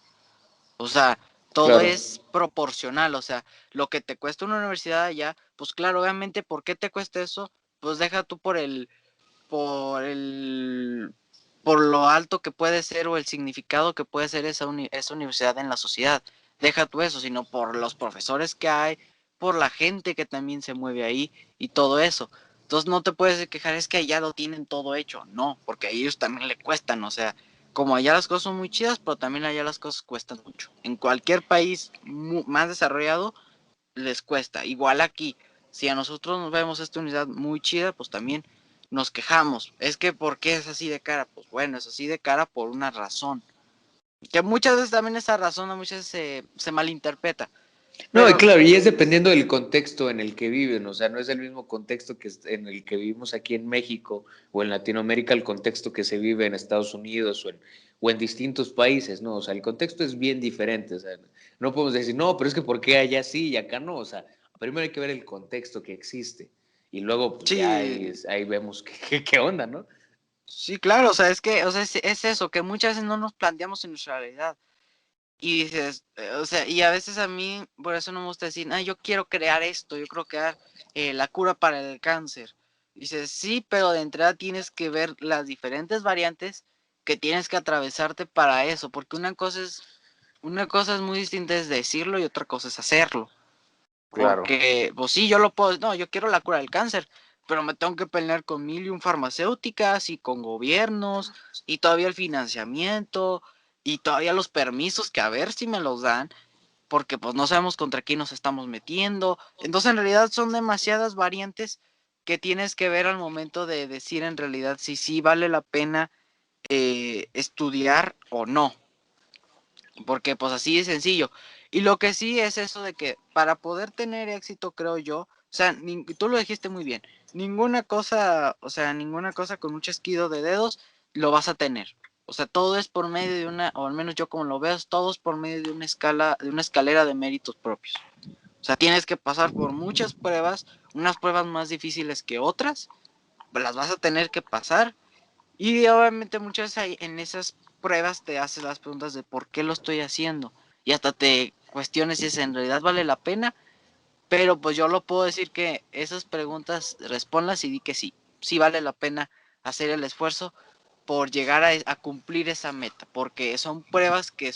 O sea, todo Claro. es proporcional, o sea, lo que te cuesta una universidad allá, pues claro, obviamente, ¿por qué te cuesta eso? Pues deja tú por el, por lo alto que puede ser o el significado que puede ser esa universidad en la sociedad. Deja tú eso, sino por los profesores que hay, por la gente que también se mueve ahí y todo eso. Entonces no te puedes quejar, es que allá lo tienen todo hecho. No, porque a ellos también le cuestan, o sea, como allá las cosas son muy chidas, pero también allá las cosas cuestan mucho. En cualquier país más desarrollado les cuesta. Igual aquí, si a nosotros nos vemos esta unidad muy chida, pues también nos quejamos. Es que ¿por qué es así de cara? Pues bueno, es así de cara por una razón. Que muchas veces también esa razón a muchas veces se malinterpreta. No, y Pero claro, y es dependiendo del contexto en el que viven, o sea, no es el mismo contexto en el que vivimos aquí en México o en Latinoamérica, el contexto que se vive en Estados Unidos o en distintos países, ¿no? O sea, el contexto es bien diferente, o sea, no podemos decir, no, pero es que ¿por qué allá sí y acá no? O sea, primero hay que ver el contexto que existe y luego pues ya sí, ahí vemos qué onda, ¿no? sí, claro, o sea, es que, o sea, es eso, que muchas veces no nos planteamos en nuestra realidad. Y dices, o sea, y a veces a mí, por eso no me gusta decir, yo quiero crear esto, yo quiero crear la cura para el cáncer. Dices, sí, pero de entrada tienes que ver las diferentes variantes que tienes que atravesarte para eso, porque una cosa es muy distinta es decirlo y otra cosa es hacerlo. Claro. Porque, pues sí, yo lo puedo, no, yo quiero la cura del cáncer, pero me tengo que pelear con mil y un farmacéuticas y con gobiernos y todavía el financiamiento y todavía los permisos que a ver si me los dan, porque pues no sabemos contra quién nos estamos metiendo. Entonces en realidad son demasiadas variantes que tienes que ver al momento de decir en realidad si sí vale la pena estudiar o no. Porque pues así de sencillo. Y lo que sí es eso de que para poder tener éxito, creo yo, o sea, tú lo dijiste muy bien, ninguna cosa, o sea, ninguna cosa con un chasquido de dedos lo vas a tener. O sea, todo es por medio de una, o al menos yo como lo veo, todo es por medio de una escala, de una escalera de méritos propios. O sea, tienes que pasar por muchas pruebas, unas pruebas más difíciles que otras, las vas a tener que pasar y obviamente muchas veces en esas pruebas te haces las preguntas de por qué lo estoy haciendo. Y hasta te cuestiones si en realidad vale la pena. Pero pues yo lo puedo decir que esas preguntas respondas y di que sí. Sí vale la pena hacer el esfuerzo por llegar a cumplir esa meta. Porque son pruebas que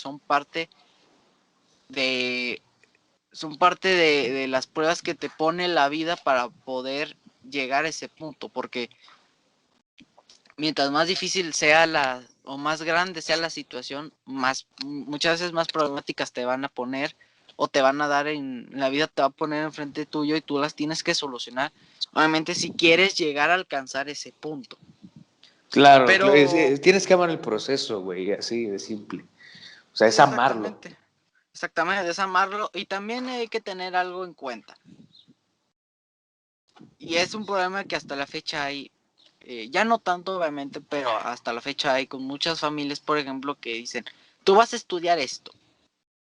de, son parte de las pruebas que te pone la vida para poder llegar a ese punto. Porque mientras más difícil sea o más grande sea la situación, muchas veces más problemáticas te van a poner o te van a dar la vida te va a poner enfrente tuyo y tú las tienes que solucionar. Obviamente si quieres llegar a alcanzar ese punto. Claro, Pero tienes que amar el proceso, güey, así de simple. O sea, sí, es amarlo. exactamente. Exactamente, desamarlo y también hay que tener algo en cuenta. Y es un problema que hasta la fecha hay, ya no tanto obviamente, pero hasta la fecha hay con muchas familias, por ejemplo, que dicen, tú vas a estudiar esto.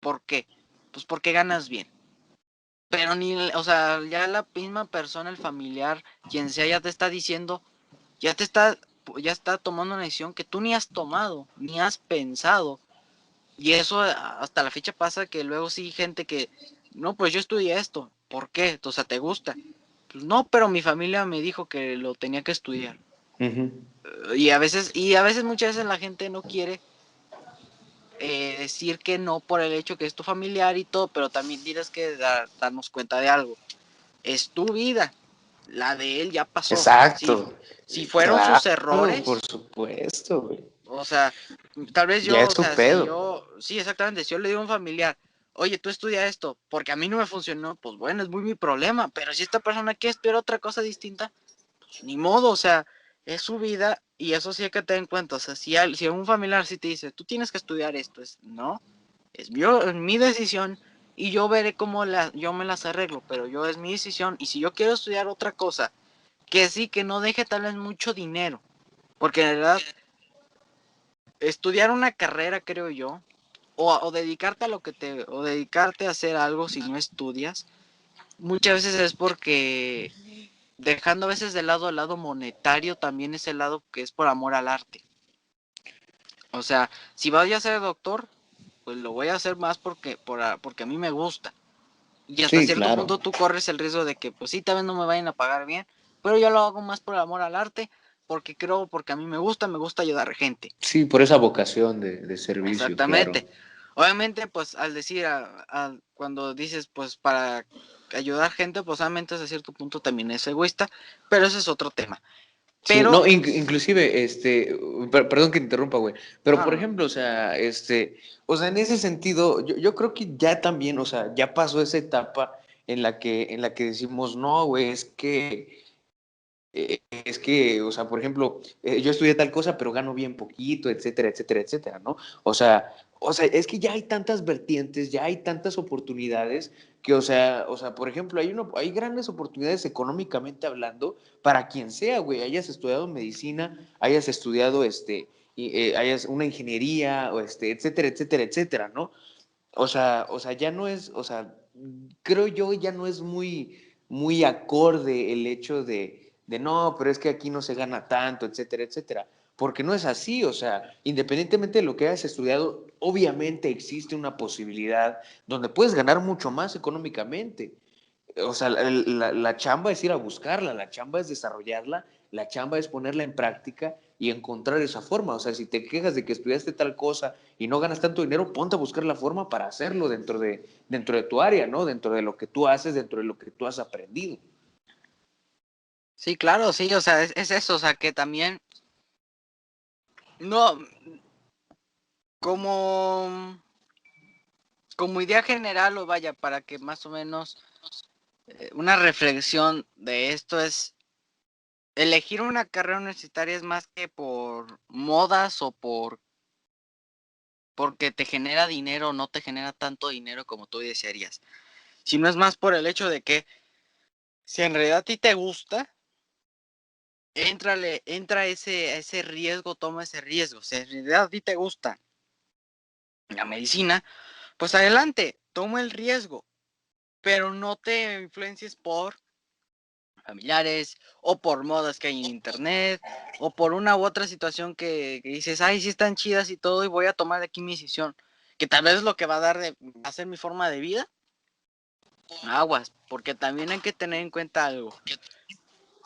¿Por qué? Pues porque ganas bien. Pero ni, o sea, ya la misma persona, el familiar, quien sea, ya te está diciendo, ya te está, ya está tomando una decisión que tú ni has tomado, ni has pensado. Y eso hasta la fecha pasa que luego sí gente que, no, pues yo estudié esto. ¿Por qué? O sea, ¿te gusta? Pues no, pero mi familia me dijo que lo tenía que estudiar. Ujú. Muchas veces la gente no quiere decir que no por el hecho que es tu familiar y todo, pero también tienes que darnos cuenta de algo. Es tu vida, la de él ya pasó. Exacto. Si fueron sus Claro, por errores, supuesto, güey. o sea, tal vez Ya yo, es o su sea, si pedo. yo, sí, exactamente, si yo le digo a un familiar, oye, tú estudia esto, porque a mí no me funcionó, pues bueno, es muy mi problema, pero si esta persona quiere estudiar otra cosa distinta, pues ni modo, o sea, es su vida y eso sí hay que tener en cuenta, o sea, si un familiar sí te dice, tú tienes que estudiar esto, no, es mi decisión y yo veré cómo yo me las arreglo, pero yo es mi decisión y si yo quiero estudiar otra cosa, que sí, que no deje tal vez mucho dinero, porque en realidad estudiar una carrera, creo yo, o dedicarte a o dedicarte a hacer algo si no estudias, muchas veces es porque dejando a veces de lado el lado monetario, también es el lado que es por amor al arte. O sea, si voy a ser doctor, pues lo voy a hacer más porque a mí me gusta. Y hasta Sí, cierto claro. punto tú corres el riesgo de que, pues sí, tal vez no me vayan a pagar bien, pero yo lo hago más por amor al arte, porque a mí me gusta ayudar gente. Sí, por esa vocación de servicio, claro. Exactamente. Obviamente, pues al decir, cuando dices, pues para ayudar gente, pues obviamente hasta cierto punto también es egoísta, pero ese es otro tema. Sí, Pero, no, inclusive, perdón que te interrumpa, güey, pero no, por no, ejemplo, o sea, en ese sentido, yo creo que ya también, o sea, ya pasó esa etapa en la que decimos, no, güey, es que, o sea, por ejemplo, yo estudié tal cosa, pero gano bien poquito, etcétera, etcétera, etcétera, ¿no? O sea, es que ya hay tantas vertientes, ya hay tantas oportunidades que, por ejemplo, hay grandes oportunidades económicamente hablando para quien sea, güey, hayas estudiado medicina, hayas estudiado, hayas una ingeniería, etcétera, etcétera, etcétera, ¿no? Ya no es, o sea, creo yo ya no es muy acorde el hecho de no, pero es que aquí no se gana tanto, etcétera, etcétera. Porque no es así, o sea, independientemente de lo que hayas estudiado, obviamente existe una posibilidad donde puedes ganar mucho más económicamente. O sea, la chamba es ir a buscarla, la chamba es desarrollarla, la chamba es ponerla en práctica y encontrar esa forma. O sea, si te quejas de que estudiaste tal cosa y no ganas tanto dinero, ponte a buscar la forma para hacerlo dentro de tu área, ¿no? Dentro de lo que tú haces, dentro de lo que tú has aprendido. sí, claro, sí, o sea, es eso, o sea, que también, no, como, como idea general, o vaya, para que más o menos una reflexión de esto es, elegir una carrera universitaria es más que por modas o porque te genera dinero o no te genera tanto dinero como tú desearías, sino es más por el hecho de que si en realidad a ti te gusta, entra ese riesgo, toma ese riesgo. Si en realidad a ti te gusta la medicina, pues adelante, toma el riesgo, pero no te influencies por familiares o por modas que hay en internet o por una u otra situación que dices, ay, sí están chidas y todo y voy a tomar de aquí mi decisión, que tal vez es lo que va a ser mi forma de vida. Aguas, porque también hay que tener en cuenta algo,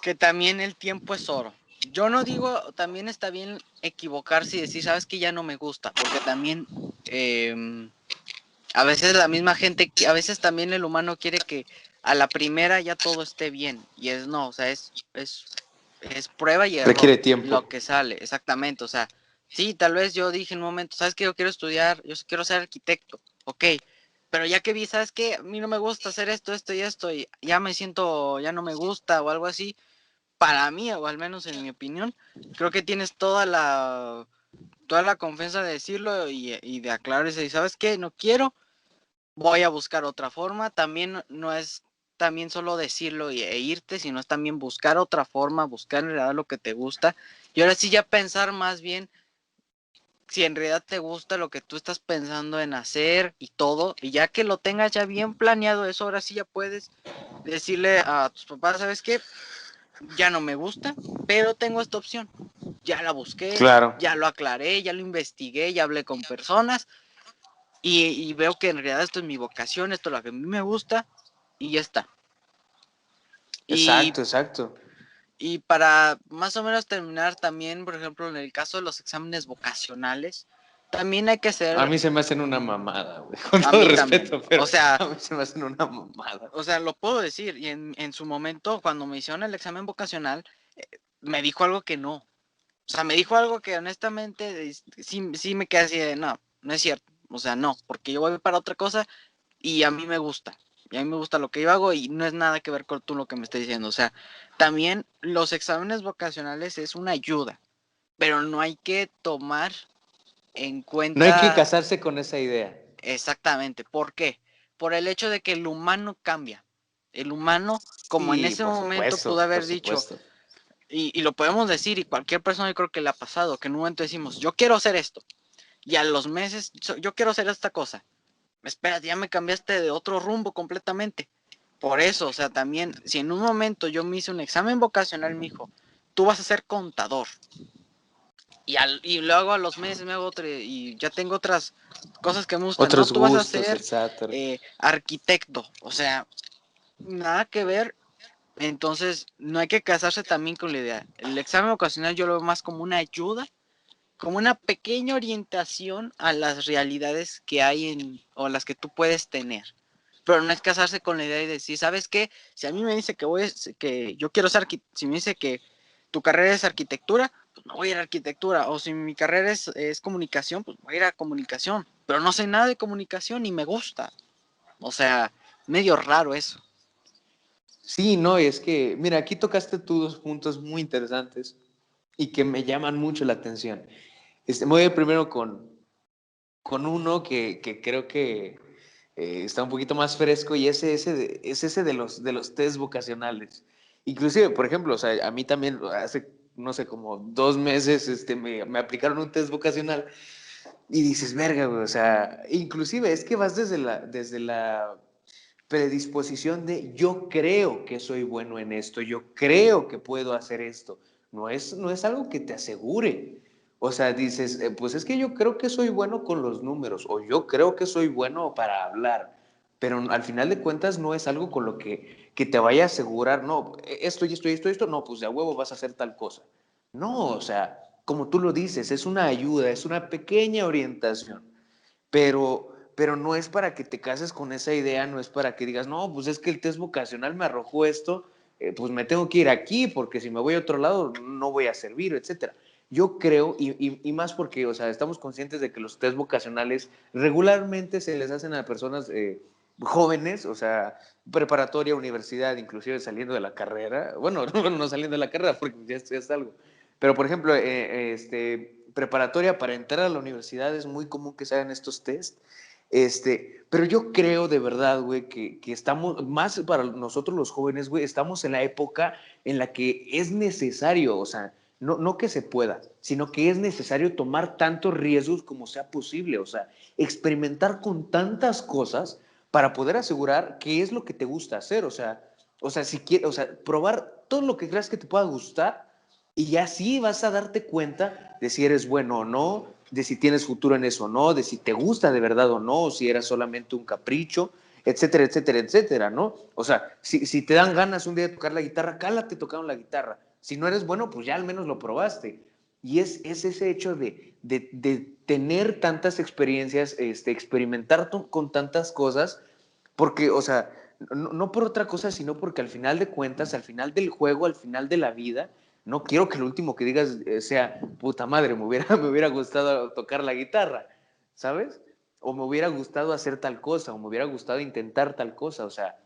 que también el tiempo es oro. Yo no digo, también está bien equivocarse y decir, sabes que ya no me gusta, porque también a veces la misma gente, a veces también el humano quiere que a la primera ya todo esté bien, y es no, o sea, es prueba y error Requiere tiempo. lo que sale, exactamente, o sea, sí, tal vez yo dije en un momento, sabes que yo quiero estudiar, yo quiero ser arquitecto, ok, pero ya que vi, sabes que a mí no me gusta hacer esto y esto, y ya me siento, ya no me gusta o algo así, para mí, o al menos en mi opinión, creo que tienes toda la confianza de decirlo y de aclararse, y sabes qué, no quiero, voy a buscar otra forma, también no es también solo decirlo e irte, sino es también buscar otra forma, buscar en realidad lo que te gusta, y ahora sí ya pensar más bien si en realidad te gusta lo que tú estás pensando en hacer y todo, y ya que lo tengas ya bien planeado eso, ahora sí ya puedes decirle a tus papás, ¿sabes qué? Ya no me gusta, pero tengo esta opción. Ya la busqué, Claro. ya lo aclaré, ya lo investigué, ya hablé con personas y veo que en realidad esto es mi vocación, esto es lo que a mí me gusta y ya está. Y Exacto, exacto. Y para más o menos terminar también, por ejemplo, en el caso de los exámenes vocacionales, también hay que A ser, mí se me hacen una mamada, güey, con a todo mí también, respeto, pero o sea, a mí se me hacen una mamada. lo puedo decir, y en su momento, cuando me hicieron el examen vocacional, me dijo algo que no. O sea, me dijo algo que honestamente sí me quedé así de, no, no es cierto. O sea, no, porque yo voy para otra cosa y a mí me gusta. Y a mí me gusta lo que yo hago y no es nada que ver con tú lo que me estás diciendo. O sea, también los exámenes vocacionales es una ayuda, pero no hay que tomar en No hay que cuenta casarse con esa idea. exactamente. ¿Por qué? Por el hecho de que el humano cambia. El humano, como en Sí, ese momento pudo por haber dicho, supuesto. y lo podemos decir, y cualquier persona yo creo que le ha pasado, que en un momento decimos, yo quiero hacer esto, y a los meses, yo quiero hacer esta cosa. Espera, ya me cambiaste de otro rumbo completamente. Por eso, o sea, también, si en un momento yo me hice un examen vocacional, me dijo, tú vas a ser contador. Y luego a los meses me hago otro, y ya tengo otras cosas que me gustan. No, Otros tú vas a gustos, ser exacto. arquitecto. O sea, nada que ver. Entonces, no hay que casarse también con la idea. El examen vocacional yo lo veo más como una ayuda, como una pequeña orientación a las realidades que hay o las que tú puedes tener. Pero no es casarse con la idea y decir, ¿sabes qué? Si a mí me dice que yo quiero ser si me dice que tu carrera es arquitectura, pues me voy a ir a arquitectura. O si mi carrera es comunicación, pues voy a ir a comunicación. Pero no sé nada de comunicación y me gusta. O sea, medio raro eso. Sí, no, es que, mira, aquí tocaste tú dos puntos muy interesantes y que me llaman mucho la atención. Me voy a ir primero con uno que creo que está un poquito más fresco y es ese de los test vocacionales. Inclusive, por ejemplo, o sea, a mí también hace, no sé, como 2 meses me aplicaron un test vocacional y dices, verga, güey, o sea, inclusive es que vas desde la predisposición de yo creo que soy bueno en esto, yo creo que puedo hacer esto. No es algo que te asegure. O sea, dices, pues es que yo creo que soy bueno con los números o yo creo que soy bueno para hablar, pero al final de cuentas no es algo con lo que te vaya a asegurar, no, esto y esto y esto y esto, no, pues de a huevo vas a hacer tal cosa. No, o sea, como tú lo dices, es una ayuda, es una pequeña orientación, pero no es para que te cases con esa idea, no es para que digas, no, pues es que el test vocacional me arrojó esto, pues me tengo que ir aquí, porque si me voy a otro lado no voy a servir, etcétera. Yo creo, y más porque, o sea, estamos conscientes de que los test vocacionales regularmente se les hacen a personas jóvenes, o sea, preparatoria, universidad, inclusive saliendo de la carrera, bueno, no saliendo de la carrera porque ya estudias algo, pero por ejemplo, preparatoria para entrar a la universidad es muy común que se hagan estos test. Pero yo creo de verdad, güey, que estamos, más para nosotros los jóvenes, güey, estamos en la época en la que es necesario, o sea, no que se pueda, sino que es necesario tomar tantos riesgos como sea posible, o sea, experimentar con tantas cosas para poder asegurar qué es lo que te gusta hacer, si quieres, o sea, probar todo lo que creas que te pueda gustar y así vas a darte cuenta de si eres bueno o no, de si tienes futuro en eso o no, de si te gusta de verdad o no, o si era solamente un capricho, etcétera, etcétera, etcétera, ¿no? O sea, si te dan ganas un día de tocar la guitarra, cálate tocando la guitarra. Si no eres bueno, pues ya al menos lo probaste. Y es ese hecho de tener tantas experiencias, experimentar con tantas cosas, porque, o sea, no por otra cosa, sino porque al final de cuentas, al final del juego, al final de la vida, no quiero que lo último que digas sea, puta madre, me hubiera gustado tocar la guitarra, ¿sabes? O me hubiera gustado hacer tal cosa, o me hubiera gustado intentar tal cosa, o sea,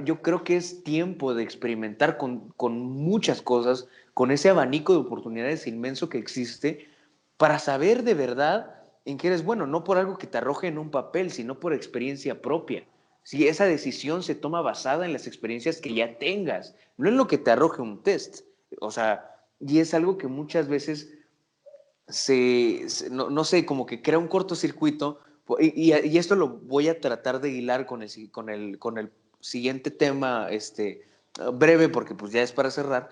yo creo que es tiempo de experimentar con muchas cosas, con ese abanico de oportunidades inmenso que existe, para saber de verdad en qué eres bueno, no por algo que te arroje en un papel, sino por experiencia propia. Si esa decisión se toma basada en las experiencias que ya tengas, no en lo que te arroje un test. O sea, y es algo que muchas veces no sé, como que crea un cortocircuito, y esto lo voy a tratar de hilar con el siguiente tema, breve, porque pues ya es para cerrar,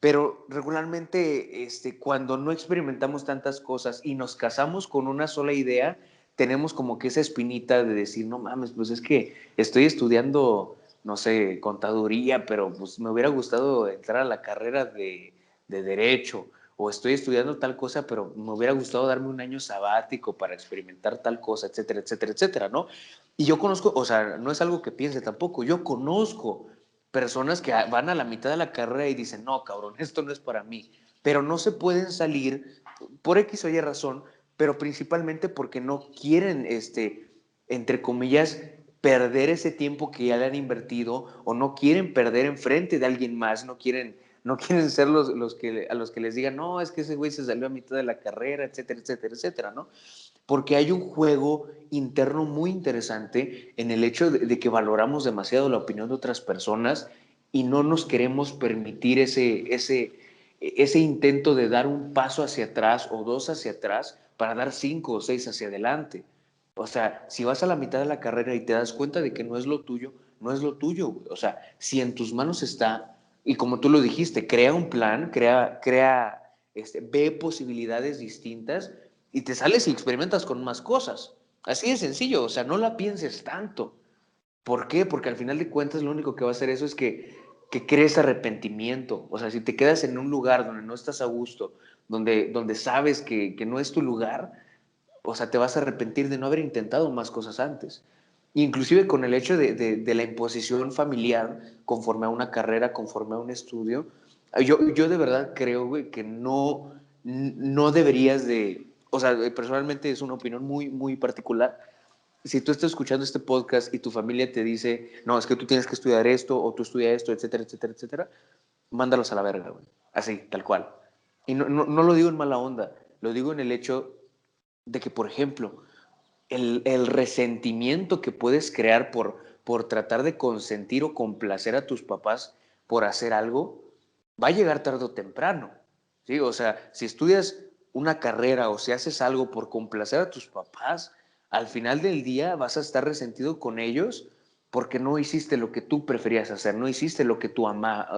pero regularmente, cuando no experimentamos tantas cosas y nos casamos con una sola idea, tenemos como que esa espinita de decir, no mames, pues es que estoy estudiando no sé, contaduría, pero pues me hubiera gustado entrar a la carrera de derecho, o estoy estudiando tal cosa, pero me hubiera gustado darme un año sabático para experimentar tal cosa, etcétera, etcétera, etcétera, ¿no? Y yo conozco, o sea, no es algo que piense tampoco, yo conozco personas que van a la mitad de la carrera y dicen, no, cabrón, esto no es para mí, pero no se pueden salir por X o Y razón, pero principalmente porque no quieren, entre comillas, perder ese tiempo que ya le han invertido, o no quieren perder enfrente de alguien más, no quieren ser a los que les digan, no, es que ese güey se salió a mitad de la carrera, etcétera, etcétera, etcétera, ¿no? Porque hay un juego interno muy interesante en el hecho de que valoramos demasiado la opinión de otras personas y no nos queremos permitir ese intento de dar un paso hacia atrás o dos hacia atrás para dar 5 o 6 hacia adelante. O sea, si vas a la mitad de la carrera y te das cuenta de que no es lo tuyo, no es lo tuyo, güey. O sea, si en tus manos está, y como tú lo dijiste, crea un plan, ve posibilidades distintas y te sales y experimentas con más cosas. Así de sencillo, o sea, no la pienses tanto. ¿Por qué? Porque al final de cuentas lo único que va a hacer eso es que crees arrepentimiento. O sea, si te quedas en un lugar donde no estás a gusto, donde sabes que no es tu lugar, o sea, te vas a arrepentir de no haber intentado más cosas antes. Inclusive con el hecho de la imposición familiar conforme a una carrera, conforme a un estudio, yo de verdad creo, güey, que no deberías de, o sea, personalmente es una opinión muy, muy particular. Si tú estás escuchando este podcast y tu familia te dice, no, es que tú tienes que estudiar esto, o tú estudia esto, etcétera, etcétera, etcétera, mándalos a la verga, güey. Así, tal cual. Y no lo digo en mala onda, lo digo en el hecho de que, por ejemplo, el resentimiento que puedes crear por tratar de consentir o complacer a tus papás por hacer algo, va a llegar tarde o temprano. ¿Sí? O sea, si estudias una carrera o si haces algo por complacer a tus papás, al final del día vas a estar resentido con ellos porque no hiciste lo que tú preferías hacer, no hiciste lo que tú amabas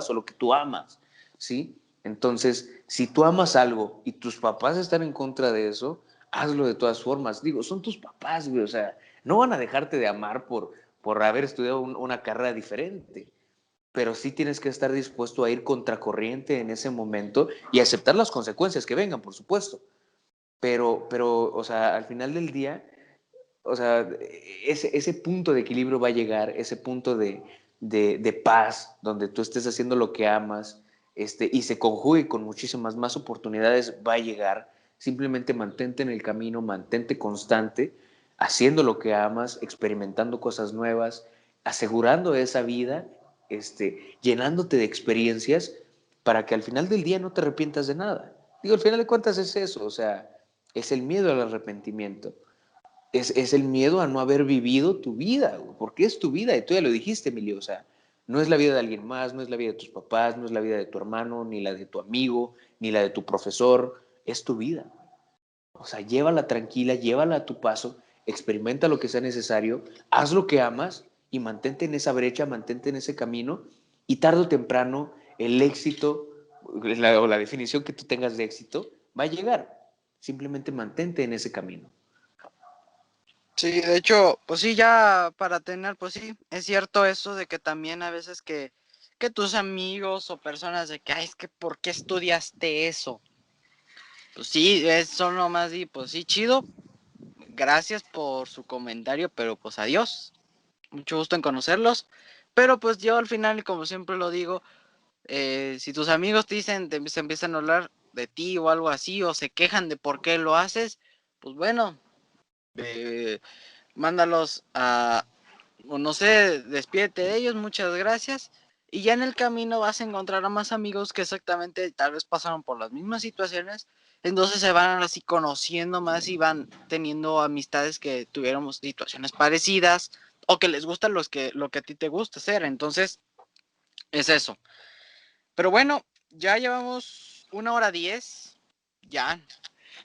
o lo que tú amas, ¿sí? Entonces, si tú amas algo y tus papás están en contra de eso, hazlo de todas formas. Digo, son tus papás, güey, o sea, no van a dejarte de amar por haber estudiado una carrera diferente, pero sí tienes que estar dispuesto a ir contracorriente en ese momento y aceptar las consecuencias que vengan, por supuesto. O sea, al final del día, o sea, ese punto de equilibrio va a llegar, ese punto de paz, donde tú estés haciendo lo que amas, y se conjugue con muchísimas más oportunidades, va a llegar. Simplemente mantente en el camino, mantente constante, haciendo lo que amas, experimentando cosas nuevas, asegurando esa vida, llenándote de experiencias para que al final del día no te arrepientas de nada. Digo, al final de cuentas es eso, o sea, es el miedo al arrepentimiento. Es el miedo a no haber vivido tu vida, porque es tu vida, y tú ya lo dijiste, Emilio, o sea, no es la vida de alguien más, no es la vida de tus papás, no es la vida de tu hermano, ni la de tu amigo, ni la de tu profesor, es tu vida. O sea, llévala tranquila, llévala a tu paso, experimenta lo que sea necesario, haz lo que amas y mantente en esa brecha, mantente en ese camino, y tarde o temprano el éxito o la definición que tú tengas de éxito va a llegar. Simplemente mantente en ese camino. Sí, de hecho, pues sí, ya para tener, pues sí, es cierto eso de que también a veces que tus amigos o personas de que, ay, es que ¿por qué estudiaste eso? Pues sí, es solo más y pues sí, chido, gracias por su comentario, pero pues adiós, mucho gusto en conocerlos, pero pues yo al final, como siempre lo digo, si tus amigos te dicen, se empiezan a hablar de ti o algo así, o se quejan de por qué lo haces, pues bueno, eh, mándalos a, o no sé, despídete de ellos, muchas gracias. Y ya en el camino vas a encontrar a más amigos que exactamente tal vez pasaron por las mismas situaciones. Entonces se van así conociendo más y van teniendo amistades que tuvieron situaciones parecidas o que les gusta lo que a ti te gusta hacer. Entonces es eso. Pero bueno, ya llevamos 1 hora 10. Ya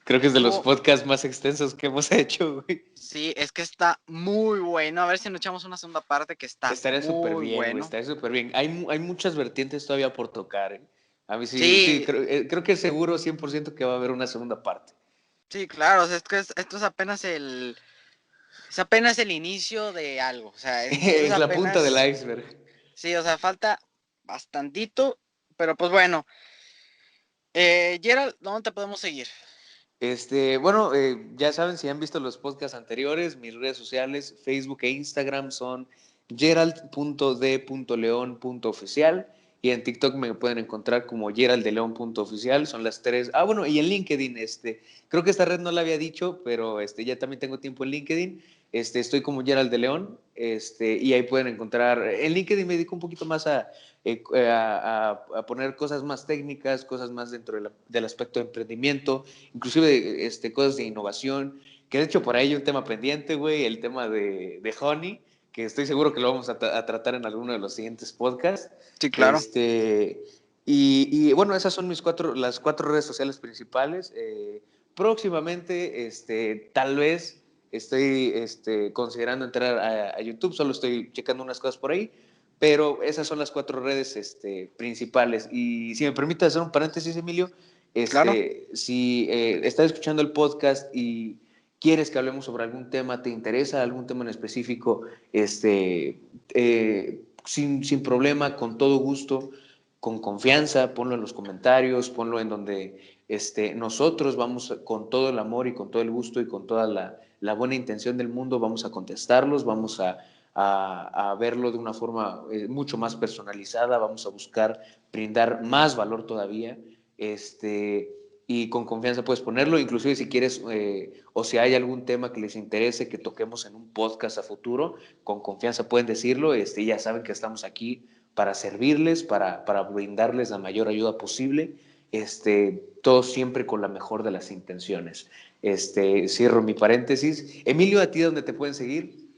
Creo que es de los estuvo. podcasts más extensos que hemos hecho, güey. Sí, es que está muy bueno. A ver si nos echamos una segunda parte que está Estaría súper muy bien, güey, bueno. estaría súper bien. Hay muchas vertientes todavía por tocar, ¿eh? A mí sí, sí, Sí, creo que es seguro 100% que va a haber una segunda parte. sí, claro. O sea, esto es apenas es apenas el inicio de algo. O sea, es Es la punta del apenas... iceberg. Sí, o sea, falta bastantito, pero pues bueno. Gerald, ¿dónde te podemos seguir? Bueno, ya saben, si han visto los podcasts anteriores, mis redes sociales, Facebook e Instagram son gerald.d.leon.oficial y en TikTok me pueden encontrar como geraldeleon.oficial, son las tres. Ah, bueno, y en LinkedIn, creo que esta red no la había dicho, pero ya también tengo tiempo en LinkedIn. Estoy como Gerald de León, y ahí pueden encontrar. En LinkedIn me dedico un poquito más a poner cosas más técnicas, cosas más dentro del aspecto de emprendimiento, inclusive cosas de innovación, que de hecho por ahí hay un tema pendiente, güey, el tema de Honey, que estoy seguro que lo vamos a tratar en alguno de los siguientes podcasts. Sí, claro. Bueno, esas son las 4 redes sociales principales. Próximamente, tal vez estoy considerando entrar a YouTube, solo estoy checando unas cosas por ahí, pero esas son las 4 redes principales. Y si me permite hacer un paréntesis, Emilio, Claro. si estás escuchando el podcast y quieres que hablemos sobre algún tema, te interesa algún tema en específico, sin problema, con todo gusto, con confianza, ponlo en los comentarios, ponlo en donde nosotros vamos con todo el amor y con todo el gusto y con toda la buena intención del mundo, vamos a contestarlos, vamos a verlo de una forma mucho más personalizada, vamos a buscar brindar más valor todavía, y con confianza puedes ponerlo, inclusive si quieres o si hay algún tema que les interese que toquemos en un podcast a futuro, con confianza pueden decirlo, ya saben que estamos aquí para servirles, para brindarles la mayor ayuda posible, todo siempre con la mejor de las intenciones. Cierro mi paréntesis. Emilio, ¿a ti dónde te pueden seguir?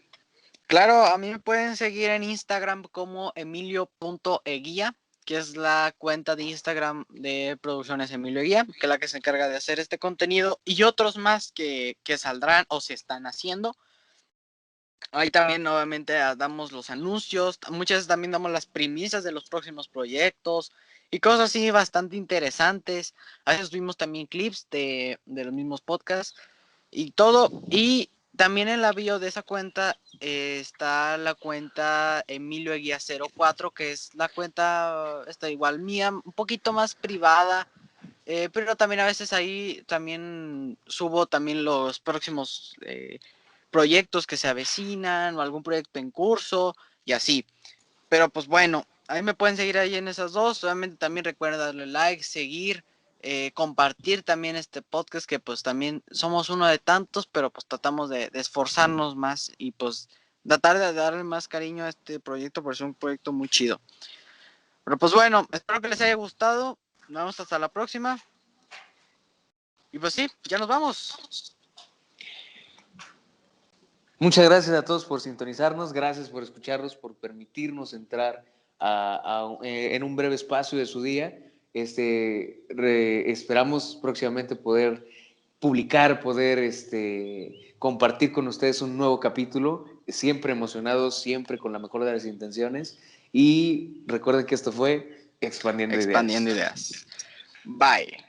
Claro, a mí me pueden seguir en Instagram como emilio.eguía, que es la cuenta de Instagram de Producciones Emilio Eguía, que es la que se encarga de hacer este contenido y otros más que saldrán o se están haciendo. Ahí también nuevamente damos los anuncios, muchas veces también damos las primicias de los próximos proyectos y cosas así bastante interesantes. A veces tuvimos también clips de los mismos podcasts y todo. Y también en la bio de esa cuenta está la cuenta Emilio Eguía 04, que es la cuenta está igual mía, un poquito más privada. Pero también a veces ahí también subo también los próximos proyectos que se avecinan o algún proyecto en curso y así. Pero pues bueno, ahí me pueden seguir ahí en esas dos. Obviamente también recuerda darle like, seguir, compartir también este podcast que pues también somos uno de tantos, pero pues tratamos de esforzarnos más y pues tratar de darle más cariño a este proyecto porque es un proyecto muy chido. Pero pues bueno, espero que les haya gustado. Nos vemos hasta la próxima. Y pues sí, ya nos vamos. Muchas gracias a todos por sintonizarnos, gracias por escucharnos, por permitirnos entrar en un breve espacio de su día. Esperamos próximamente poder publicar, poder compartir con ustedes un nuevo capítulo, siempre emocionados, siempre con la mejor de las intenciones. Y recuerden que esto fue Expandiendo Ideas. Expandiendo ideas. Bye.